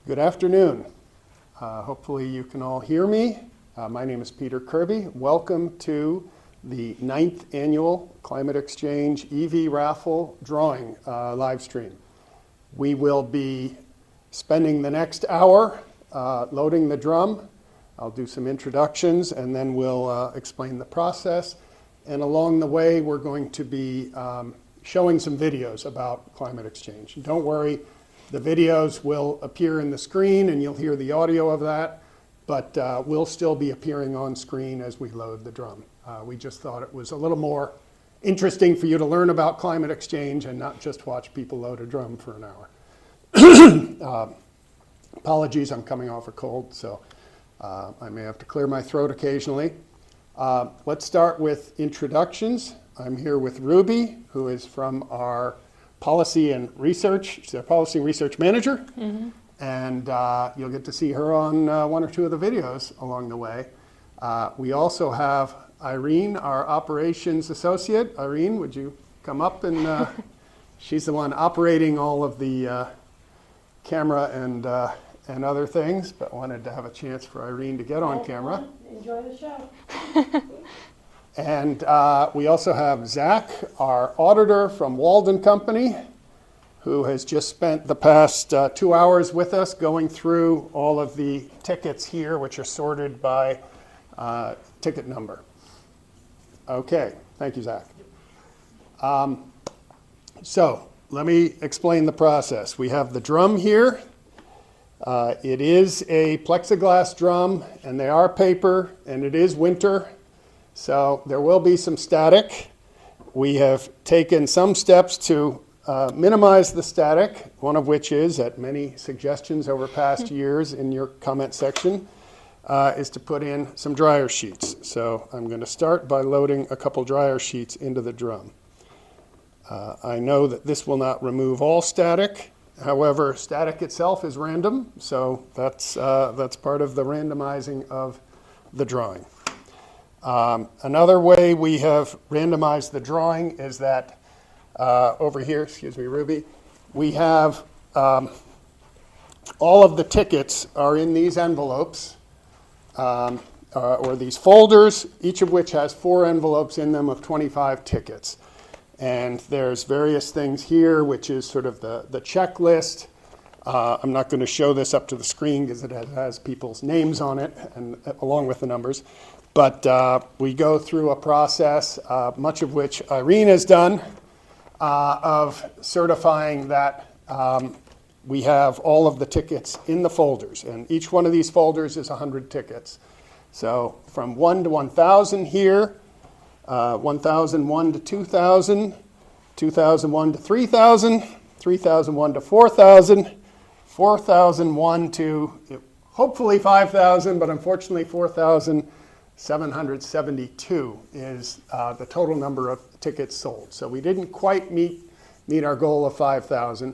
Good afternoon. Hopefully you can all hear me. My name is Peter Kirby. Welcome to the 9th annual Climate XChange EV Raffle drawing live stream. We will be spending the next hour loading the drum. I'll do some introductions and then we'll explain the process. And along the way, we're going to be showing some videos about Climate XChange. Don't worry, the videos will appear in the screen and you'll hear the audio of that, but we'll still be appearing on screen as we load the drum. We just thought it was a little more interesting for you to learn about Climate XChange and not just watch people load a drum for an hour. Apologies, I'm coming off a cold, so I may have to clear my throat occasionally. Let's start with introductions. I'm here with Ruby, who is from our Policy and Research. She's our Policy and Research Manager. Mm-hmm. And you'll get to see her on one or two of the videos along the way. We also have Irene, our Operations Associate. Irene, would you come up? And she's the one operating all of the camera and other things, but wanted to have a chance for Irene to get on camera. Enjoy the show. And we also have Zach, our auditor from Walden Company, who has just spent the past 2 hours with us going through all of the tickets here, which are sorted by ticket number. Okay, thank you, Zach. So let me explain the process. We have the drum here. It is a plexiglass drum, and they are paper, and it is winter, so there will be some static. We have taken some steps to minimize the static, one of which is, at many suggestions over past years in your comment section, is to put in some dryer sheets. So I'm going to start by loading a couple dryer sheets into the drum. I know that this will not remove all static. However, static itself is random, so that's part of the randomizing of the drawing. Another way we have randomized the drawing is that over here, excuse me, Ruby, we have all of the tickets are in these envelopes or these folders, each of which has 4 envelopes in them of 25 tickets. And there's various things here, which is sort of the checklist. I'm not going to show this up to the screen because it has people's names on it, and along with the numbers. But we go through a process, much of which Irene has done, of certifying that we have all of the tickets in the folders. And each one of these folders is 100 tickets. So from 1 to 1,000 here, 1001 to 2000, 2001 to 3000, 3001 to 4000, 4001 to hopefully 5000, but unfortunately 4772 is the total number of tickets sold. So we didn't quite meet our goal of 5000.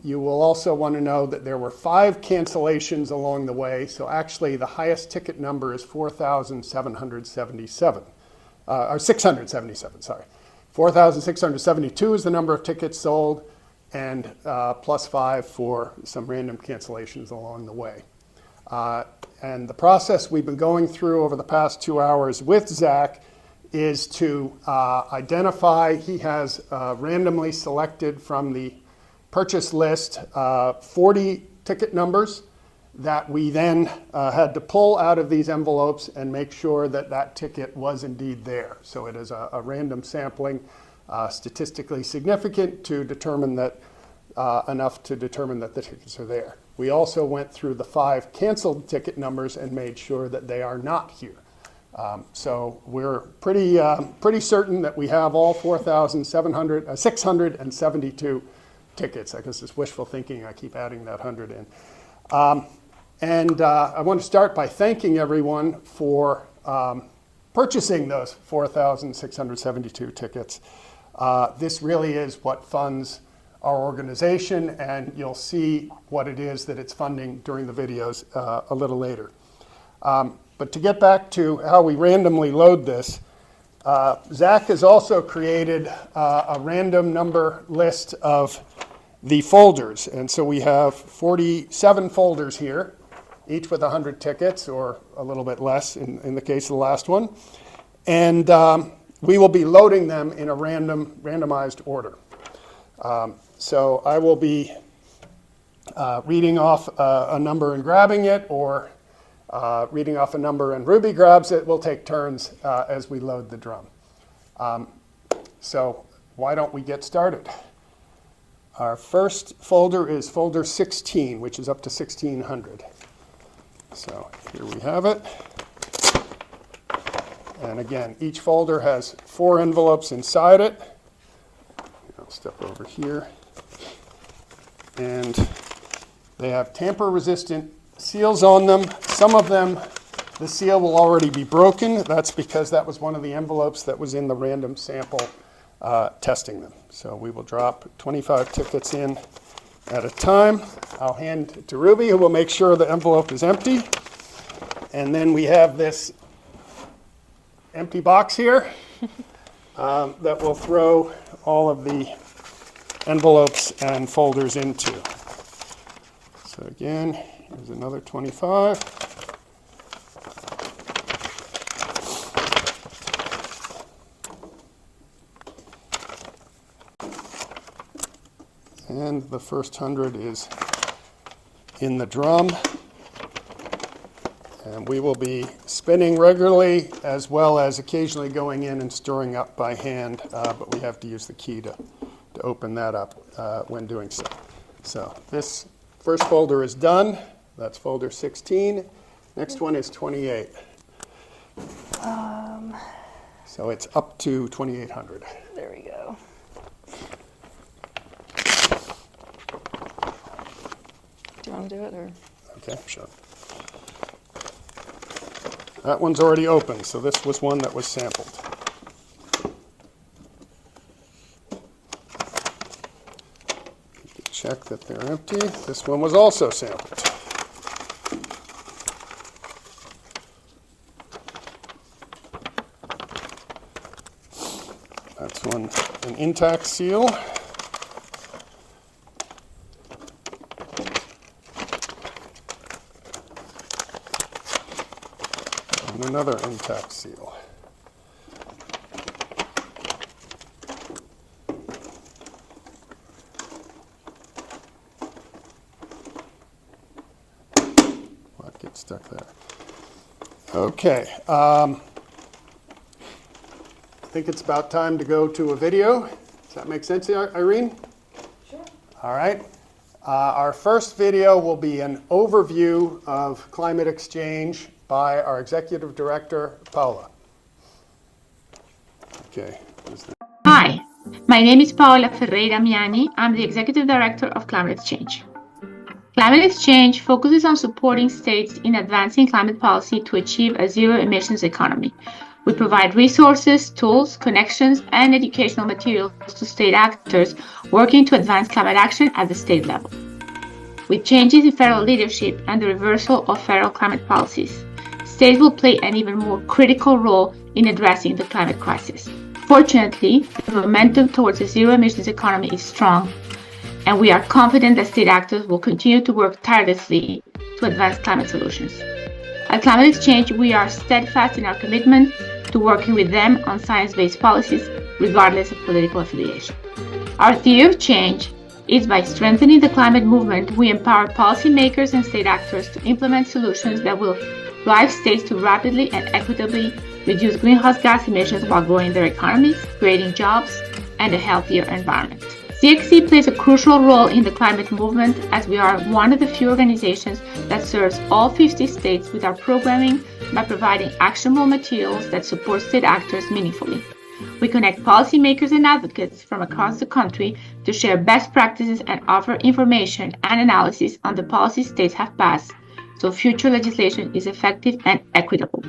You will also want to know that there were 5 cancellations along the way. So actually the highest ticket number is 4,777. Or 677, sorry. 4,672 is the number of tickets sold, and plus 5 for some random cancellations along the way. And the process we've been going through over the past 2 hours with Zach is to identify, he has randomly selected from the purchase list 40 ticket numbers that we then had to pull out of these envelopes and make sure that that ticket was indeed there. So it is a random sampling, statistically significant to determine that, enough to determine that the tickets are there. We also went through the 5 canceled ticket numbers and made sure that they are not here. So we're pretty certain that we have all 672 tickets. I guess it's wishful thinking. I keep adding that 100 in. And I want to start by thanking everyone for purchasing those 4,672 tickets. This really is what funds our organization, and you'll see what it is that it's funding during the videos a little later. But to get back to how we randomly load this, Zach has also created a random number list of the folders. And so we have 47 folders here, each with 100 tickets, or a little bit less in the case of the last one. And we will be loading them in a randomized order. So I will be reading off a number and grabbing it, or reading off a number and Ruby grabs it. We'll take turns as we load the drum. So why don't we get started? Our first folder is folder 16, which is up to 1600. So here we have it. And again, each folder has 4 envelopes inside it. I'll step over here. And they have tamper-resistant seals on them. Some of them, the seal will already be broken. That's because that was one of the envelopes that was in the random sample testing them. So we will drop 25 tickets in at a time. I'll hand it to Ruby, who will make sure the envelope is empty. And then we have this empty box here that we'll throw all of the envelopes and folders into. So again, here's another 25. And the first 100 is in the drum. And we will be spinning regularly, as well as occasionally going in and stirring up by hand, but we have to use the key to open that up when doing so. So this first folder is done. That's folder 16. Next one is 28. So it's up to 2800. There we go. Do you want to do it, or? Okay, sure. That one's already open, so this was one that was sampled. Check that they're empty. This one was also sampled. That's one, an intact seal. And another intact seal. What gets stuck there? Okay. I think it's about time to go to a video. Does that make sense, Irene? Sure. All right. Our first video will be an overview of climate exchange by our executive director, Paola. Okay. Hi, my name is Paola Ferreira Miani. I'm the executive director of Climate Exchange. Climate Exchange focuses on supporting states in advancing climate policy to achieve a zero-emissions economy. We provide resources, tools, connections, and educational materials to state actors working to advance climate action at the state level. With changes in federal leadership and the reversal of federal climate policies, states will play an even more critical role in addressing the climate crisis. Fortunately, the momentum towards a zero-emissions economy is strong, and we are confident that state actors will continue to work tirelessly to advance climate solutions. At Climate Exchange, we are steadfast in our commitment to working with them on science-based policies, regardless of political affiliation. Our theory of change is by strengthening the climate movement, we empower policymakers and state actors to implement solutions that will drive states to rapidly and equitably reduce greenhouse gas emissions while growing their economies, creating jobs, and a healthier environment. CXC plays a crucial role in the climate movement, as we are one of the few organizations that serves all 50 states with our programming by providing actionable materials that support state actors meaningfully. We connect policymakers and advocates from across the country to share best practices and offer information and analysis on the policies states have passed, so future legislation is effective and equitable.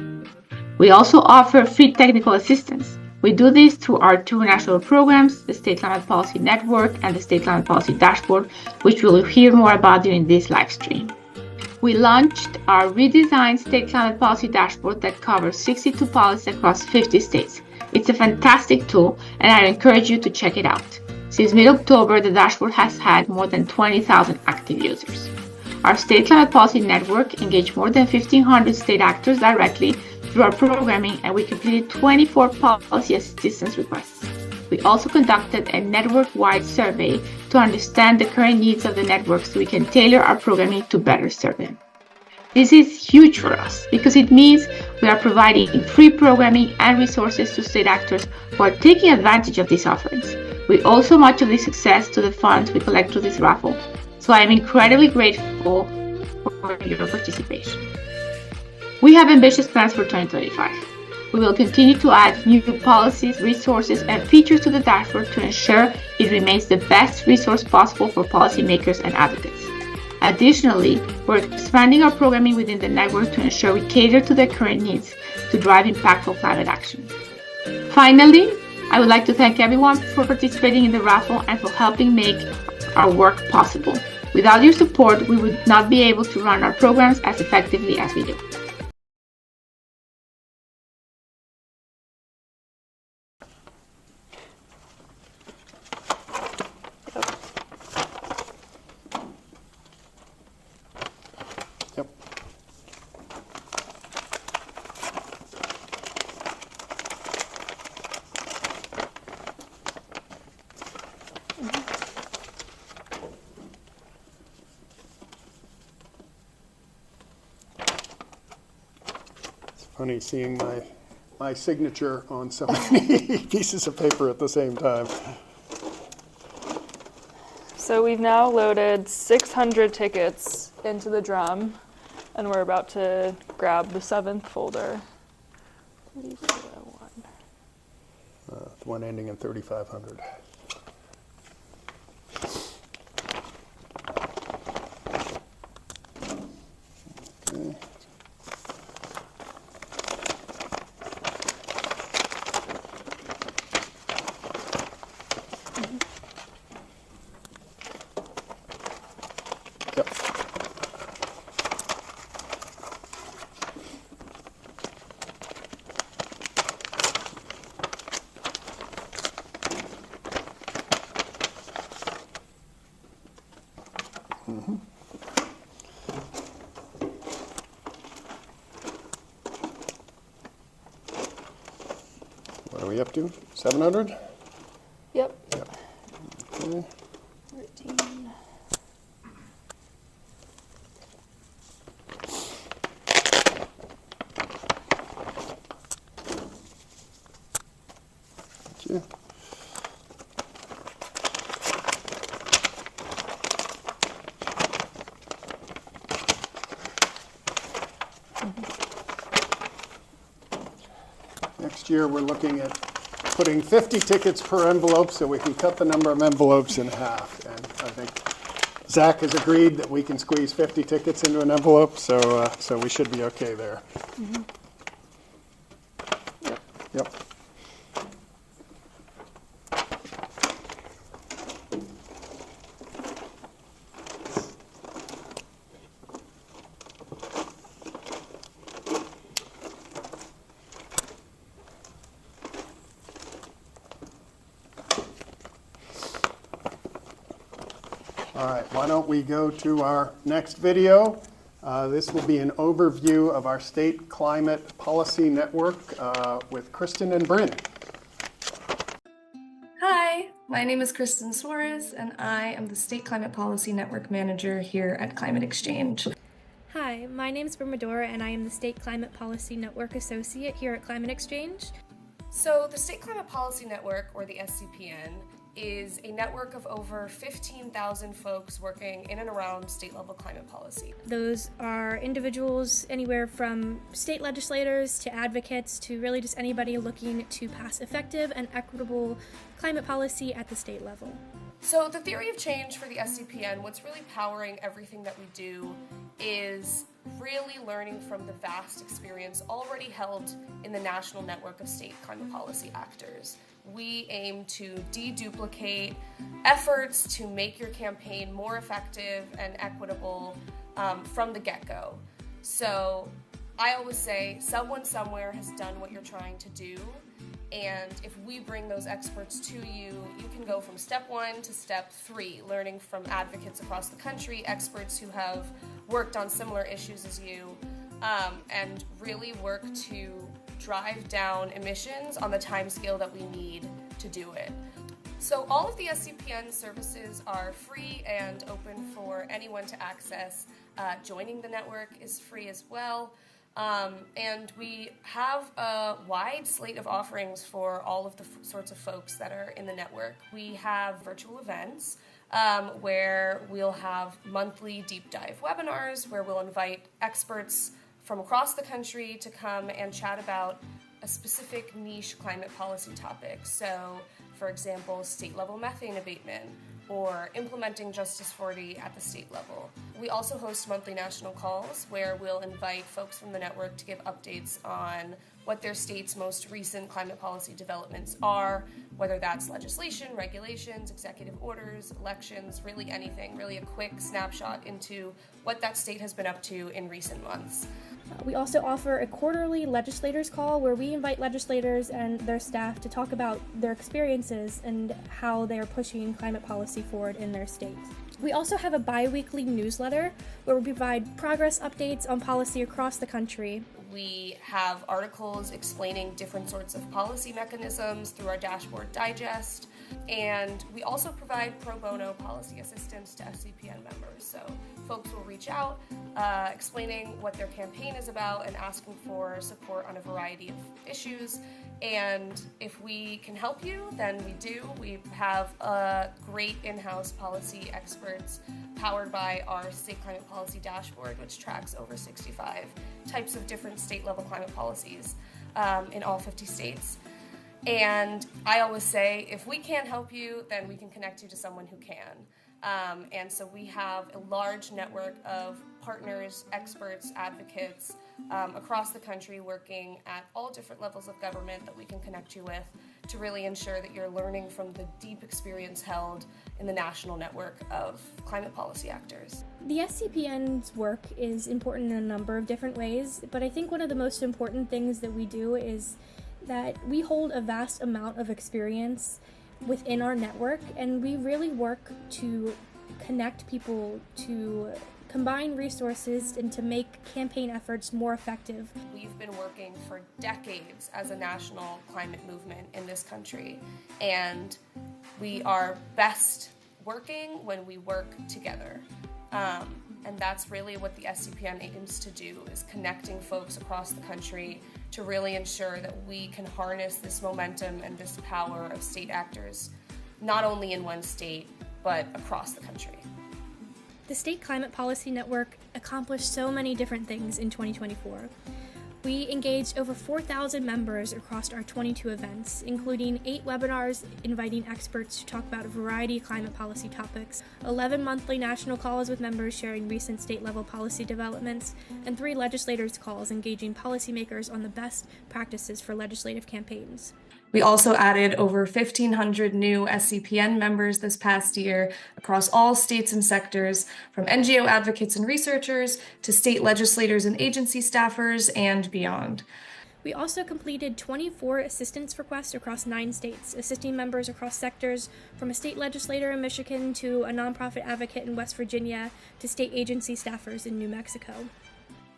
We also offer free technical assistance. We do this through our 2 national programs, the State Climate Policy Network and the State Climate Policy Dashboard, which we will hear more about during this live stream. We launched our redesigned State Climate Policy Dashboard that covers 62 policies across 50 states. It's a fantastic tool, and I encourage you to check it out. Since mid-October, the dashboard has had more than 20,000 active users. Our State Climate Policy Network engaged more than 1,500 state actors directly through our programming, and we completed 24 policy assistance requests. We also conducted a network-wide survey to understand the current needs of the network so we can tailor our programming to better serve them. This is huge for us because it means we are providing free programming and resources to state actors who are taking advantage of these offerings. We owe so much of this success to the funds we collect through this raffle, so I am incredibly grateful for your participation. We have ambitious plans for 2025. We will continue to add new policies, resources, and features to the dashboard to ensure it remains the best resource possible for policymakers and advocates. Additionally, we're expanding our programming within the network to ensure we cater to their current needs to drive impactful climate action. Finally, I would like to thank everyone for participating in the raffle and for helping make our work possible. Without your support, we would not be able to run our programs as effectively as we do. Yep. It's funny seeing my signature on so many pieces of paper at the same time. So we've now loaded 600 tickets into the drum, and we're about to grab the 7th folder. 3401. The one ending in 3500. Okay. Yep. What are we up to? 700? Yep. Yep. Okay. 13. Thank you. Next year, we're looking at putting 50 tickets per envelope so we can cut the number of envelopes in half. And I think Zach has agreed that we can squeeze 50 tickets into an envelope, so we should be okay there. Yep. Yep. All right, why don't we go to our next video. This will be an overview of our State Climate Policy Network with Kristen and Bryn. Hi, my name is Kristen Suarez, and I am the State Climate Policy Network Manager here at Climate Exchange. Hi, my name is Bryn Medora, and I am the State Climate Policy Network Associate here at Climate Exchange. So the State Climate Policy Network, or the SCPN, is a network of over 15,000 folks working in and around state-level climate policy. Those are individuals anywhere from state legislators to advocates to really just anybody looking to pass effective and equitable climate policy at the state level. So the theory of change for the SCPN, what's really powering everything that we do is really learning from the vast experience already held in the national network of state climate policy actors. We aim to deduplicate efforts to make your campaign more effective and equitable from the get-go. So I always say someone somewhere has done what you're trying to do, And if we bring those experts to you, you can go from step 1 to step 3, learning from advocates across the country, experts who have worked on similar issues as you, and really work to drive down emissions on the timescale that we need to do it. So all of the SCPN services are free and open for anyone to access. Joining the network is free as well. And we have a wide slate of offerings for all of the sorts of folks that are in the network. We have virtual events where we'll have monthly deep dive webinars where we'll invite experts from across the country to come and chat about a specific niche climate policy topic. So, for example, state-level methane abatement, or implementing Justice 40 at the state level. We also host monthly national calls where we'll invite folks from the network to give updates on what their state's most recent climate policy developments are, whether that's legislation, regulations, executive orders, elections, really anything, really a quick snapshot into what that state has been up to in recent months. We also offer a quarterly legislators call where we invite legislators and their staff to talk about their experiences and how they are pushing climate policy forward in their state. We also have a bi-weekly newsletter where we provide progress updates on policy across the country. We have articles explaining different sorts of policy mechanisms through our dashboard digest, and we also provide pro bono policy assistance to SCPN members. So folks will reach out explaining what their campaign is about and asking for support on a variety of issues. And if we can help you, then we do. We have great in-house policy experts powered by our state climate policy dashboard, which tracks over 65 types of different state-level climate policies in all 50 states. And I always say, if we can't help you, then we can connect you to someone who can. And so we have a large network of partners, experts, advocates across the country working at all different levels of government that we can connect you with to really ensure that you're learning from the deep experience held in the national network of climate policy actors. The SCPN's work is important in a number of different ways, but I think one of the most important things that we do is that we hold a vast amount of experience within our network, and we really work to connect people, to combine resources, and to make campaign efforts more effective. We've been working for decades as a national climate movement in this country, and we are best working when we work together. And that's really what the SCPN aims to do, is connecting folks across the country to really ensure that we can harness this momentum and this power of state actors, not only in one state, but across the country. The State Climate Policy Network accomplished so many different things in 2024. We engaged over 4,000 members across our 22 events, including 8 webinars inviting experts to talk about a variety of climate policy topics, 11 monthly national calls with members sharing recent state-level policy developments, and 3 legislators' calls engaging policymakers on the best practices for legislative campaigns. We also added over 1,500 new SCPN members this past year across all states and sectors, from NGO advocates and researchers to state legislators and agency staffers and beyond. We also completed 24 assistance requests across 9 states, assisting members across sectors from a state legislator in Michigan to a nonprofit advocate in West Virginia to state agency staffers in New Mexico.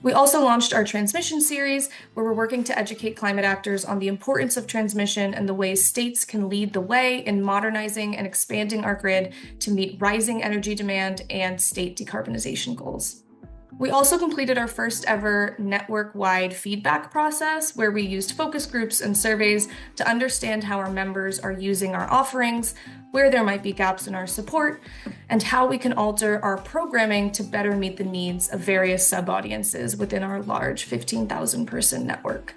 We also launched our transmission series, where we're working to educate climate actors on the importance of transmission and the ways states can lead the way in modernizing and expanding our grid to meet rising energy demand and state decarbonization goals. We also completed our first ever network-wide feedback process, where we used focus groups and surveys to understand how our members are using our offerings, where there might be gaps in our support, and how we can alter our programming to better meet the needs of various sub-audiences within our large 15,000 person network.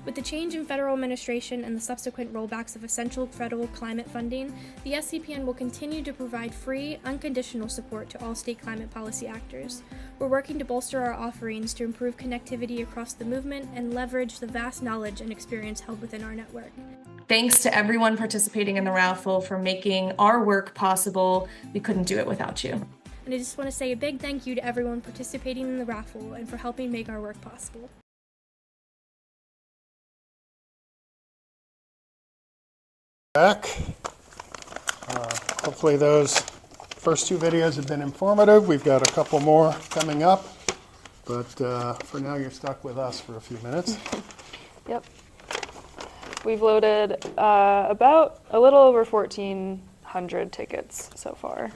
With the change in federal administration and the subsequent rollbacks of essential federal climate funding, the SCPN will continue to provide free, unconditional support to all state climate policy actors. We're working to bolster our offerings to improve connectivity across the movement and leverage the vast knowledge and experience held within our network. Thanks to everyone participating in the raffle for making our work possible. We couldn't do it without you. And I just want to say a big thank you to everyone participating in the raffle and for helping make our work possible. back. Hopefully those first two videos have been informative. We've got a couple more coming up, but for now you're stuck with us for a few minutes. Yep. We've loaded about a little over 1,400 tickets so far.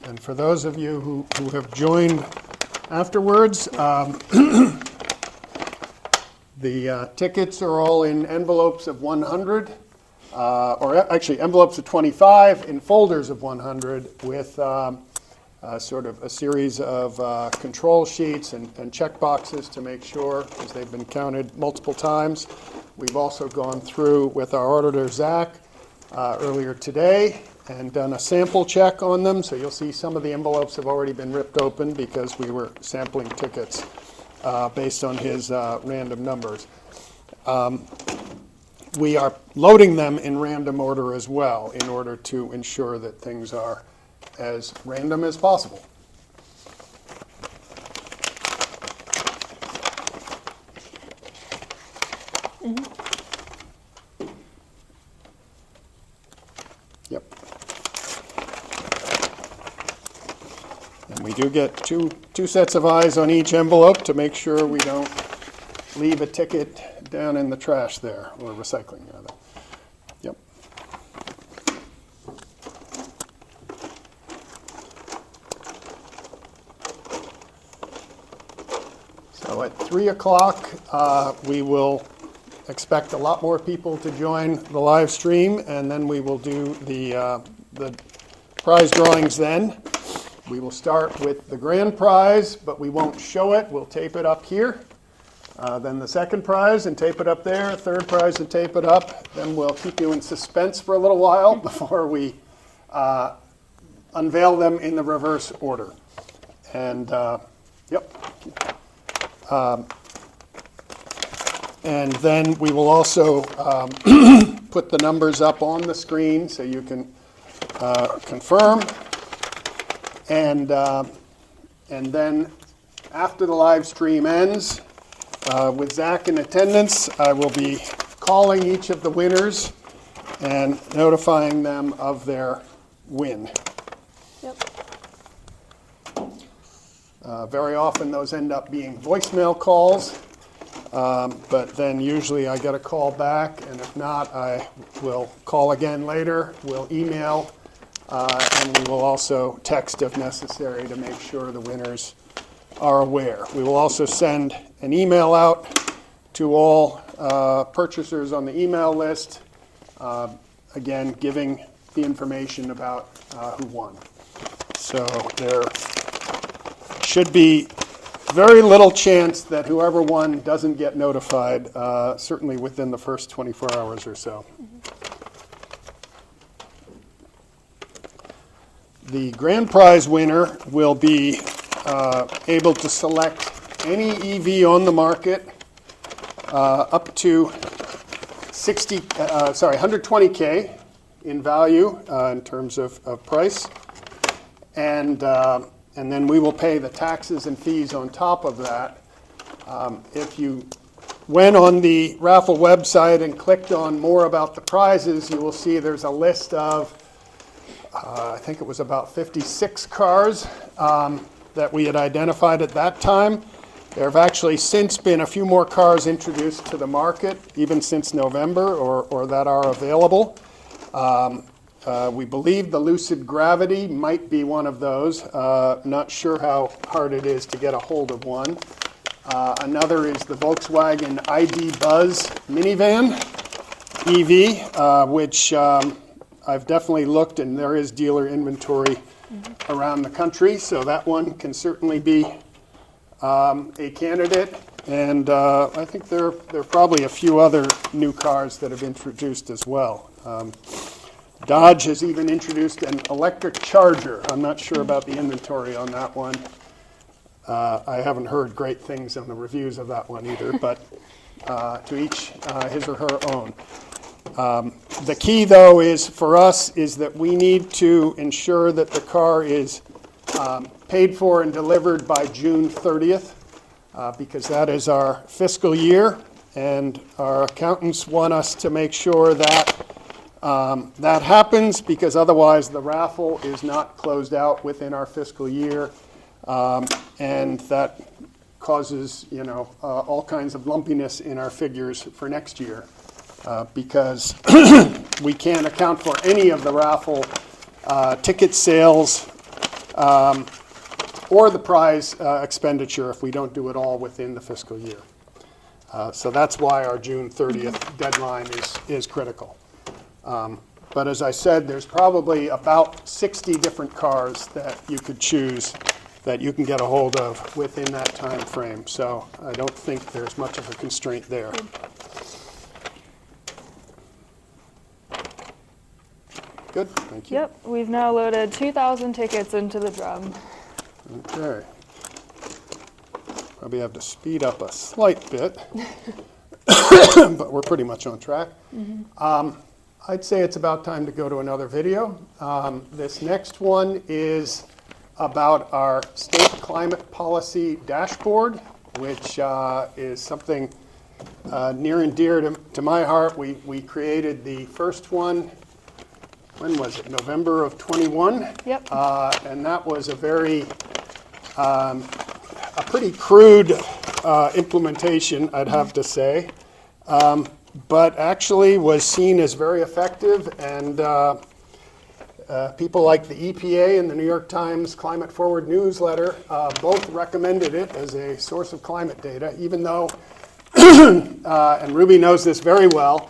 And for those of you who have joined afterwards, the tickets are all in envelopes of 100, or actually envelopes of 25 in folders of 100 with sort of a series of control sheets and check boxes to make sure, because they've been counted multiple times. We've also gone through with our auditor, Zach, earlier today and done a sample check on them. So you'll see some of the envelopes have already been ripped open because we were sampling tickets based on his random numbers. We are loading them in random order as well in order to ensure that things are as random as possible. Yep. And we do get two sets of eyes on each envelope to make sure we don't leave a ticket down in the trash there, or recycling rather. Yep. So at 3 o'clock, we will expect a lot more people to join the live stream, and then we will do the prize drawings then. We will start with the grand prize, but we won't show it. We'll tape it up here. Then the second prize and tape it up there. Third prize and tape it up. Then we'll keep you in suspense for a little while before we unveil them in the reverse order. And yep. And then we will also put the numbers up on the screen so you can confirm. And then after the live stream ends, with Zach in attendance, I will be calling each of the winners and notifying them of their win. Yep. Very often those end up being voicemail calls, but then usually I get a call back, and if not, I will call again later, we'll email, and we will also text if necessary to make sure the winners are aware. We will also send an email out to all purchasers on the email list, again, giving the information about who won. So there should be very little chance that whoever won doesn't get notified, certainly within the first 24 hours or so. The grand prize winner will be able to select any EV on the market up to 120K in value in terms of price, and then we will pay the taxes and fees on top of that. If you went on the raffle website and clicked on more about the prizes, you will see there's a list of I think it was about 56 cars that we had identified at that time. There have actually since been a few more cars introduced to the market, even since November, or that are available. We believe the Lucid Gravity might be one of those. Not sure how hard it is to get a hold of one. Another is the Volkswagen ID Buzz minivan EV, which I've definitely looked, and there is dealer inventory around the country, so that one can certainly be a candidate. And I think there are probably a few other new cars that have introduced as well. Dodge has even introduced an electric Charger. I'm not sure about the inventory on that one. I haven't heard great things on the reviews of that one either, but to each his or her own. The key, though, is for us is that we need to ensure that the car is paid for and delivered by June 30th, because that is our fiscal year, and our accountants want us to make sure that that happens, because otherwise the raffle is not closed out within our fiscal year, and that causes, all kinds of lumpiness in our figures for next year, because we can't account for any of the raffle ticket sales or the prize expenditure if we don't do it all within the fiscal year. So that's why our June 30th deadline is critical. But as I said, there's probably about 60 different cars that you could choose that you can get a hold of within that time frame. So I don't think there's much of a constraint there. Good, thank you. Yep, we've now loaded 2,000 tickets into the drum. Okay. Probably have to speed up a slight bit, but we're pretty much on track. I'd say it's about time to go to another video. This next one is about our state climate policy dashboard, which is something near and dear to my heart. We created the first one, when was it? November of 21. Yep. And that was a pretty crude implementation, I'd have to say, but actually was seen as very effective, and people like the EPA and the New York Times Climate Forward newsletter both recommended it as a source of climate data, even though, and Ruby knows this very well,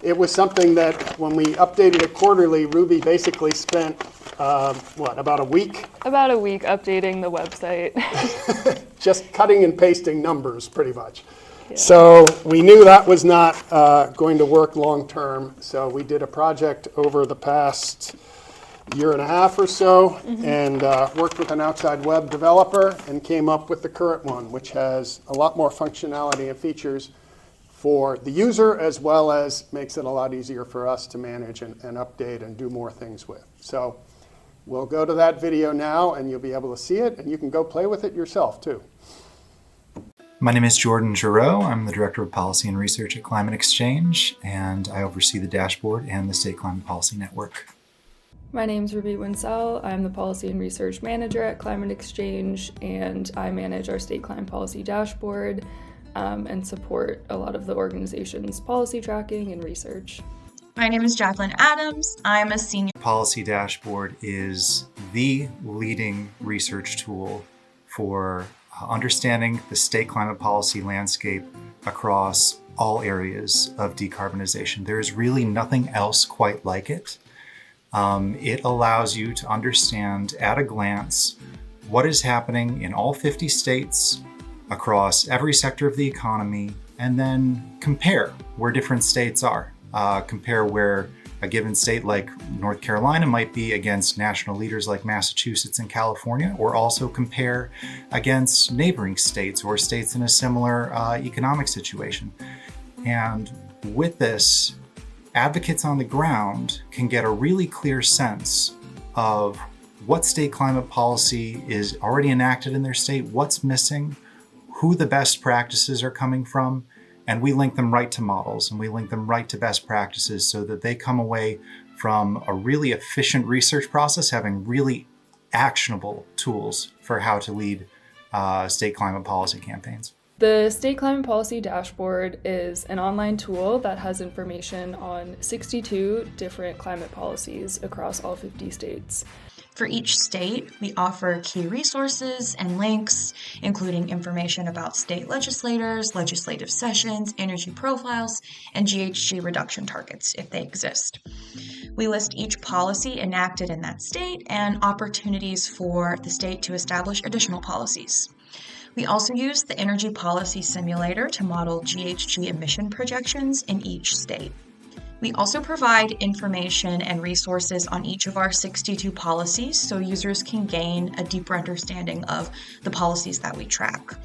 it was something that when we updated it quarterly, Ruby basically spent, about a week? About a week updating the website. Just cutting and pasting numbers, pretty much. Yeah. So we knew that was not going to work long term, so we did a project over the past year and a half or so, and worked with an outside web developer and came up with the current one, which has a lot more functionality and features for the user, as well as makes it a lot easier for us to manage and update and do more things with. So we'll go to that video now, and you'll be able to see it, and you can go play with it yourself too. My name is Jordan Giroux. I'm the Director of Policy and Research at Climate XChange, and I oversee the dashboard and the State Climate Policy Network. My name's Ruby Winsell. I'm the Policy and Research Manager at Climate XChange, and I manage our State Climate Policy dashboard and support a lot of the organization's policy tracking and research. My name is Jacqueline Adams. I'm a senior. Policy Dashboard is the leading research tool for understanding the state climate policy landscape across all areas of decarbonization. There is really nothing else quite like it. It allows you to understand at a glance what is happening in all 50 states across every sector of the economy, and then compare where different states are. Compare where a given state like North Carolina might be against national leaders like Massachusetts and California, or also compare against neighboring states or states in a similar economic situation. And with this, advocates on the ground can get a really clear sense of what state climate policy is already enacted in their state, what's missing, who the best practices are coming from, and we link them right to models, and we link them right to best practices so that they come away from a really efficient research process having really actionable tools for how to lead state climate policy campaigns. The State Climate Policy Dashboard is an online tool that has information on 62 different climate policies across all 50 states. For each state, we offer key resources and links, including information about state legislators, legislative sessions, energy profiles, and GHG reduction targets if they exist. We list each policy enacted in that state and opportunities for the state to establish additional policies. We also use the Energy Policy Simulator to model GHG emission projections in each state. We also provide information and resources on each of our 62 policies so users can gain a deeper understanding of the policies that we track.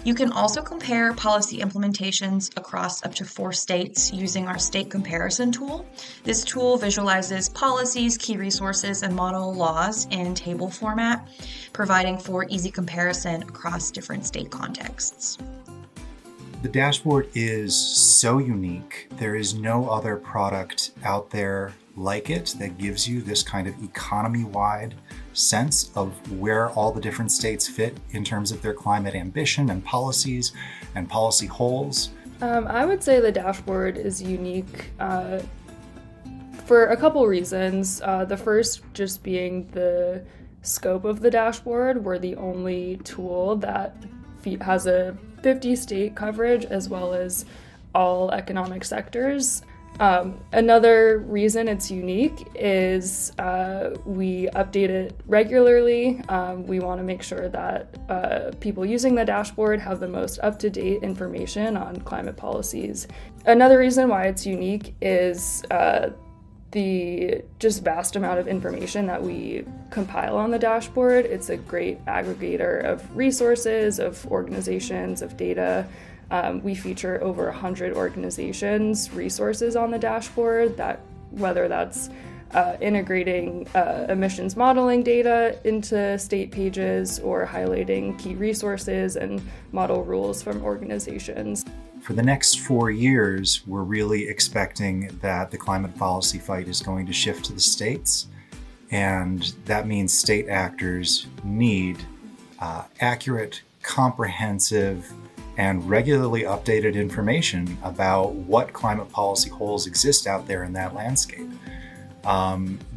You can also compare policy implementations across up to 4 states using our state comparison tool. This tool visualizes policies, key resources, and model laws in table format, providing for easy comparison across different state contexts. The dashboard is so unique. There is no other product out there like it that gives you this kind of economy-wide sense of where all the different states fit in terms of their climate ambition and policies and policy holes. I would say the dashboard is unique for a couple reasons. The first just being the scope of the dashboard. We're the only tool that has a 50-state coverage as well as all economic sectors. Another reason it's unique is we update it regularly. We want to make sure that people using the dashboard have the most up-to-date information on climate policies. Another reason why it's unique is the just vast amount of information that we compile on the dashboard. It's a great aggregator of resources, of organizations, of data. We feature over 100 organizations' resources on the dashboard, that whether that's integrating emissions modeling data into state pages or highlighting key resources and model rules from organizations. For the next 4 years, we're really expecting that the climate policy fight is going to shift to the states, and that means state actors need accurate, comprehensive, and regularly updated information about what climate policy holes exist out there in that landscape.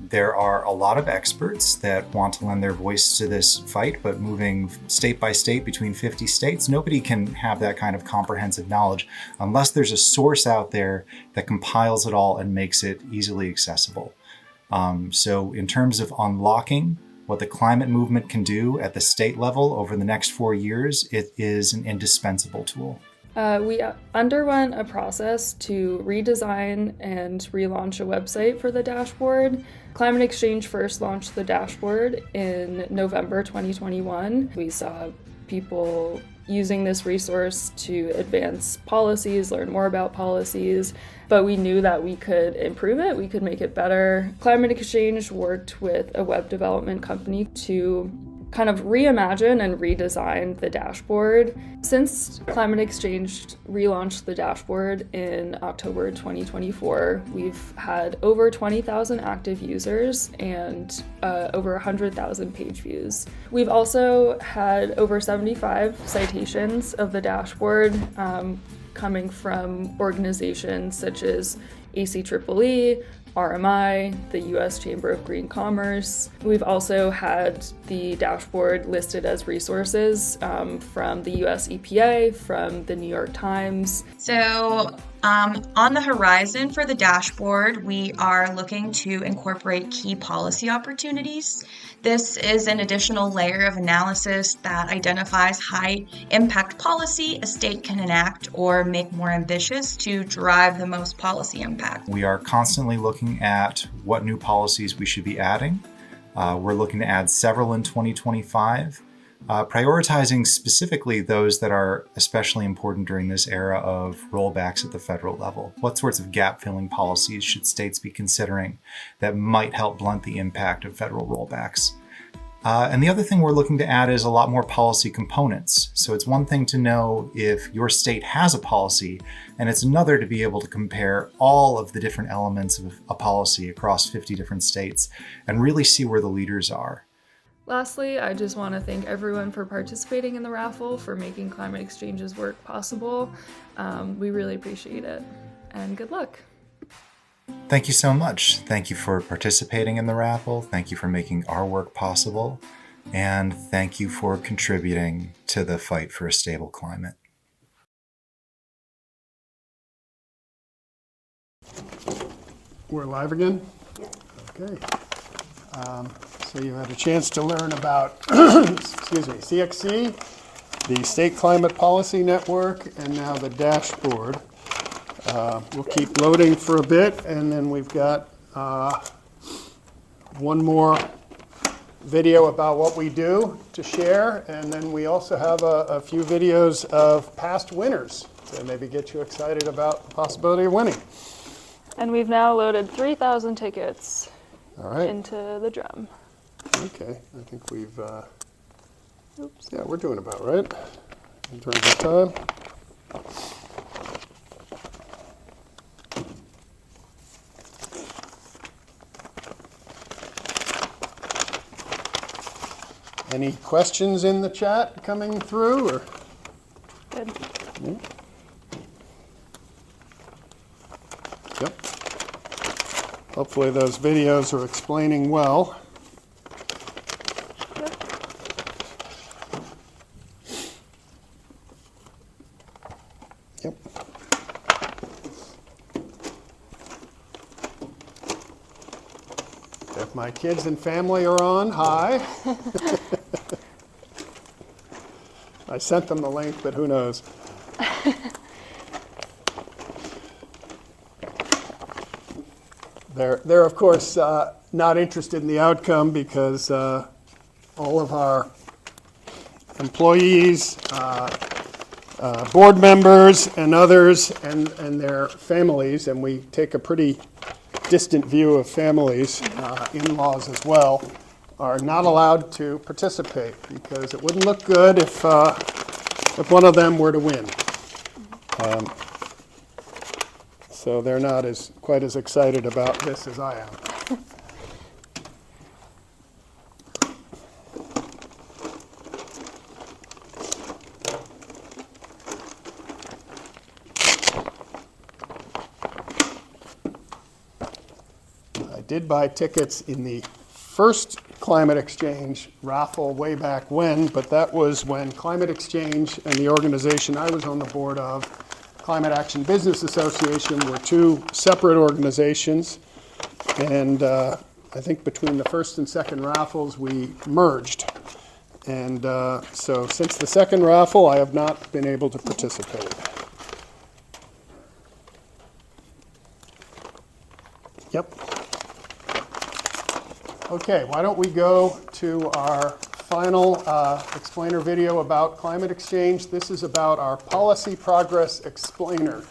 There are a lot of experts that want to lend their voice to this fight, but moving state by state between 50 states, nobody can have that kind of comprehensive knowledge unless there's a source out there that compiles it all and makes it easily accessible. So in terms of unlocking what the climate movement can do at the state level over the next 4 years, it is an indispensable tool. We underwent a process to redesign and relaunch a website for the dashboard. Climate XChange first launched the dashboard in November 2021. We saw people using this resource to advance policies, learn more about policies, but we knew that we could improve it, we could make it better. Climate XChange worked with a web development company to kind of reimagine and redesign the dashboard. Since Climate XChange relaunched the dashboard in October 2024, we've had over 20,000 active users and over 100,000 page views. We've also had over 75 citations of the dashboard coming from organizations such as ACEEE, RMI, the U.S. Chamber of Green Commerce. We've also had the dashboard listed as resources from the U.S. EPA, from the New York Times. So on the horizon for the dashboard, we are looking to incorporate key policy opportunities. This is an additional layer of analysis that identifies high impact policy a state can enact or make more ambitious to drive the most policy impact. We are constantly looking at what new policies we should be adding. We're looking to add several in 2025, prioritizing specifically those that are especially important during this era of rollbacks at the federal level. What sorts of gap-filling policies should states be considering that might help blunt the impact of federal rollbacks? And the other thing we're looking to add is a lot more policy components. So it's one thing to know if your state has a policy, and it's another to be able to compare all of the different elements of a policy across 50 different states and really see where the leaders are. Lastly, I just want to thank everyone for participating in the raffle, for making Climate XChange's work possible. We really appreciate it, and good luck. Thank you so much. Thank you for participating in the raffle. Thank you for making our work possible. And thank you for contributing to the fight for a stable climate. We're live again? Okay. So you had a chance to learn about CXC, the State Climate Policy Network, and now the dashboard. We'll keep loading for a bit, and then we've got one more video about what we do to share, and then we also have a few videos of past winners to maybe get you excited about the possibility of winning. And we've now loaded 3,000 tickets All right. into the drum. Okay, I think we've, yeah, we're doing about right in terms of time. Any questions in the chat coming through? Or? Good. Yep. Hopefully those videos are explaining well. Yep. If my kids and family are on, hi. I sent them the link, but who knows? They're of course not interested in the outcome because all of our employees, board members, and others, and their families, and we take a pretty distant view of families, in-laws as well, are not allowed to participate because it wouldn't look good if one of them were to win. So they're not quite as excited about this as I am. I did buy tickets in the first Climate Exchange raffle way back when, but that was when Climate Exchange and the organization I was on the board of, Climate Action Business Association, were two separate organizations, and I think between the first and second raffles we merged. And so since the second raffle, I have not been able to participate. Yep. Okay, why don't we go to our final explainer video about Climate Exchange. This is about our Policy Progress Explainer,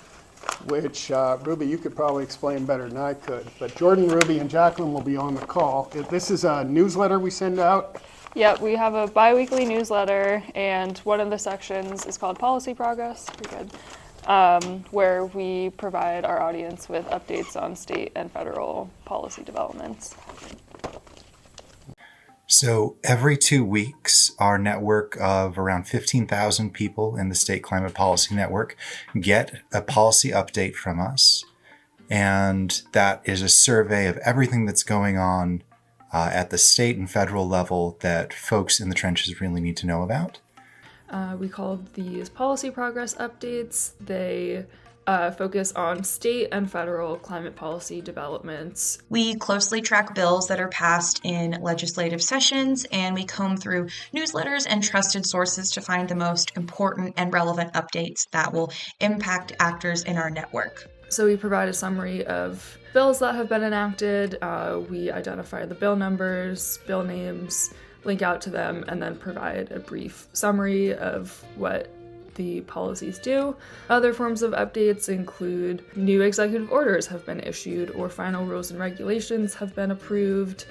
which, Ruby, you could probably explain better than I could. But Jordan, Ruby, and Jacqueline will be on the call. This is a newsletter we send out. Yeah, we have a bi-weekly newsletter, and one of the sections is called Policy Progress, pretty good, where we provide our audience with updates on state and federal policy developments. So every 2 weeks, our network of around 15,000 people in the State Climate Policy Network get a policy update from us. And that is a survey of everything that's going on at the state and federal level that folks in the trenches really need to know about. We called these policy progress updates. They focus on state and federal climate policy developments. We closely track bills that are passed in legislative sessions, and we comb through newsletters and trusted sources to find the most important and relevant updates that will impact actors in our network. So we provide a summary of bills that have been enacted. We identify the bill numbers, bill names, link out to them, and then provide a brief summary of what the policies do. Other forms of updates include new executive orders have been issued or final rules and regulations have been approved.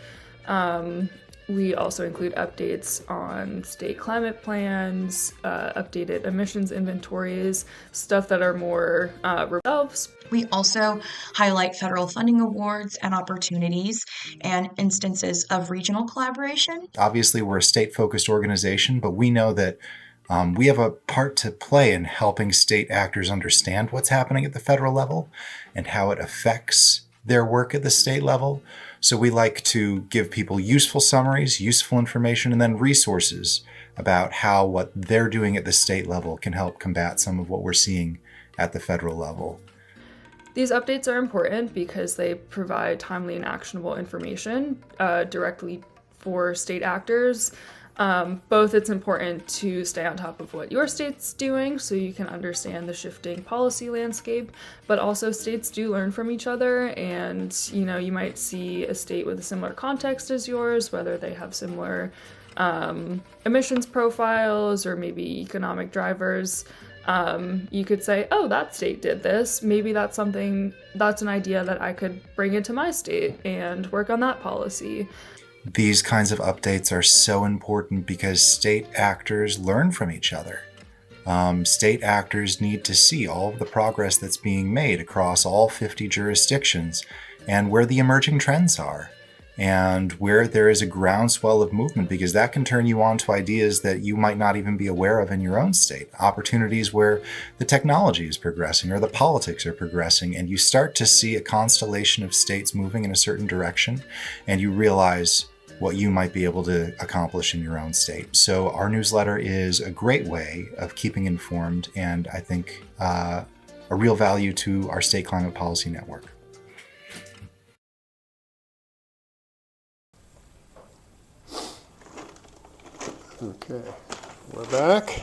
We also include updates on state climate plans, updated emissions inventories, stuff that are more themselves. We also highlight federal funding awards and opportunities and instances of regional collaboration. Obviously, we're a state-focused organization, but we know that we have a part to play in helping state actors understand what's happening at the federal level and how it affects their work at the state level. So we like to give people useful summaries, useful information, and then resources about how what they're doing at the state level can help combat some of what we're seeing at the federal level. These updates are important because they provide timely and actionable information directly for state actors. Both it's important to stay on top of what your state's doing so you can understand the shifting policy landscape, but also states do learn from each other, and you might see a state with a similar context as yours, whether they have similar emissions profiles or maybe economic drivers. You could say, oh, that state did this. Maybe that's an idea that I could bring into my state and work on that policy. These kinds of updates are so important because state actors learn from each other. State actors need to see all of the progress that's being made across all 50 jurisdictions and where the emerging trends are. and where there is a groundswell of movement, because that can turn you on to ideas that you might not even be aware of in your own state, opportunities where the technology is progressing or the politics are progressing, and you start to see a constellation of states moving in a certain direction, and you realize what you might be able to accomplish in your own state. So our newsletter is a great way of keeping informed, and I think a real value to our state climate policy network. Okay, we're back.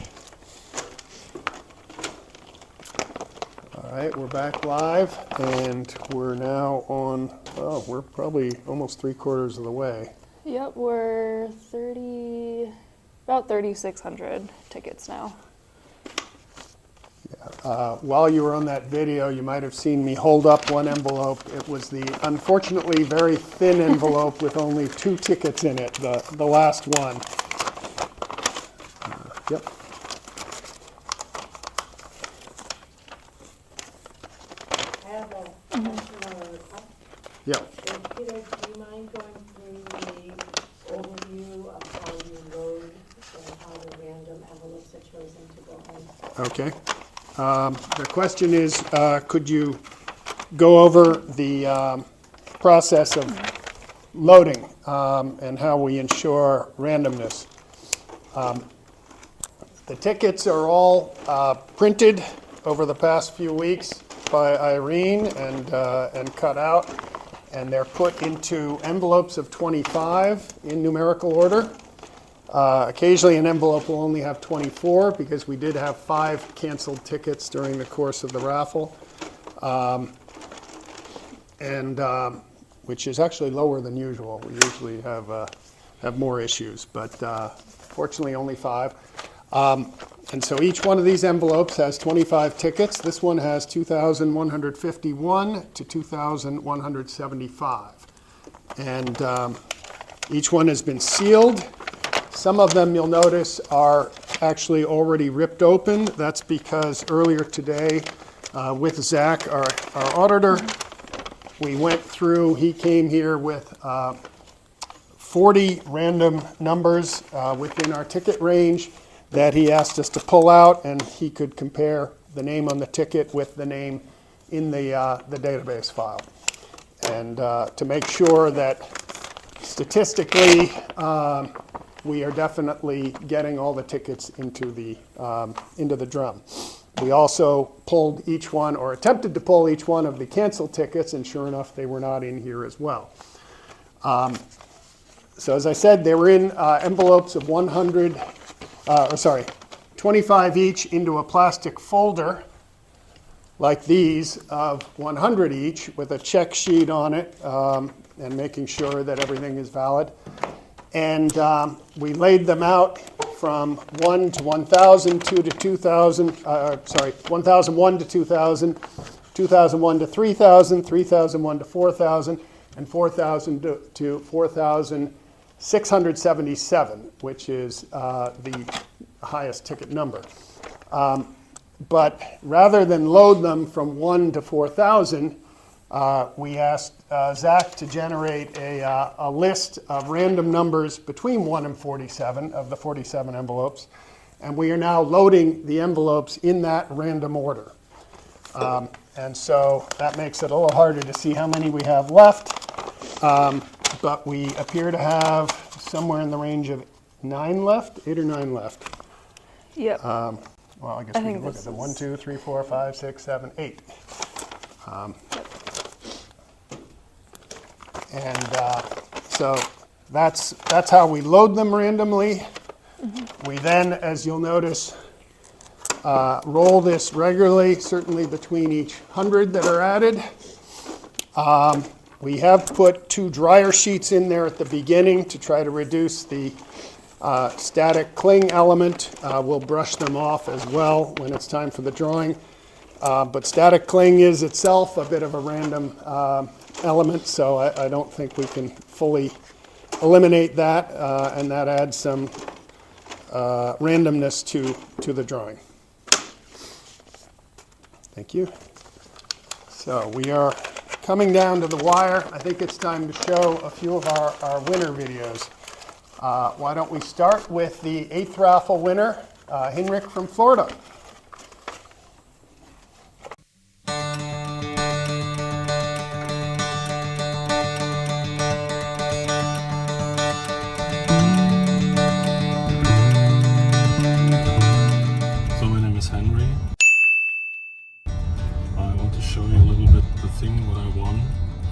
All right, we're back live, and we're now on, oh, we're probably almost 3/4 of the way. Yep, we're about 3,600 tickets now. While you were on that video, you might have seen me hold up one envelope. It was the unfortunately very thin envelope with only 2 tickets in it, the last one. Yep. I have a question on the top. Yep. Peter, do you mind going through the overview of how you load and how the random envelopes are chosen to go in? Okay. The question is, could you go over the process of loading and how we ensure randomness? The tickets are all printed over the past few weeks by Irene and cut out, and they're put into envelopes of 25 in numerical order. Occasionally an envelope will only have 24 because we did have 5 canceled tickets during the course of the raffle, which is actually lower than usual. We usually have more issues, but fortunately only 5. And so each one of these envelopes has 25 tickets. This one has 2,151 to 2,175. And each one has been sealed. Some of them, you'll notice, are actually already ripped open. That's because earlier today, with Zach, our auditor, we went through, he came here with 40 random numbers within our ticket range that he asked us to pull out, and he could compare the name on the ticket with the name in the database file. And to make sure that statistically we are definitely getting all the tickets into the drum. We also pulled each one, or attempted to pull each one of the canceled tickets, and sure enough, they were not in here as well. So as I said, they were in envelopes of 25 each into a plastic folder like these of 100 each with a check sheet on it and making sure that everything is valid. And we laid them out from 1 to 1,000, 2 to 2,000, 1,001 to 2,000, 2,001 to 3,000, 3,001 to 4,000, and 4,000 to 4,677, which is the highest ticket number. But rather than load them from 1 to 4,000, we asked Zach to generate a list of random numbers between 1 and 47 of the 47 envelopes, and we are now loading the envelopes in that random order. And so that makes it a little harder to see how many we have left, but we appear to have somewhere in the range of 9 left, 8 or 9 left. Yep. Well, I guess we can look at them. 1, 2, 3, 4, 5, 6, 7, 8. So that's how we load them randomly. Mm-hmm. We then, as you'll notice, roll this regularly, certainly between each 100 that are added. We have put 2 dryer sheets in there at the beginning to try to reduce the static cling element. We'll brush them off as well when it's time for the drawing. But static cling is itself a bit of a random element, so I don't think we can fully eliminate that, and that adds some randomness to the drawing. Thank you. So we are coming down to the wire, I think it's time to show a few of our winner videos. Why don't we start with the 8th raffle winner, Henrik from Florida. So my name is Henry. I want to show you a little bit the thing what I won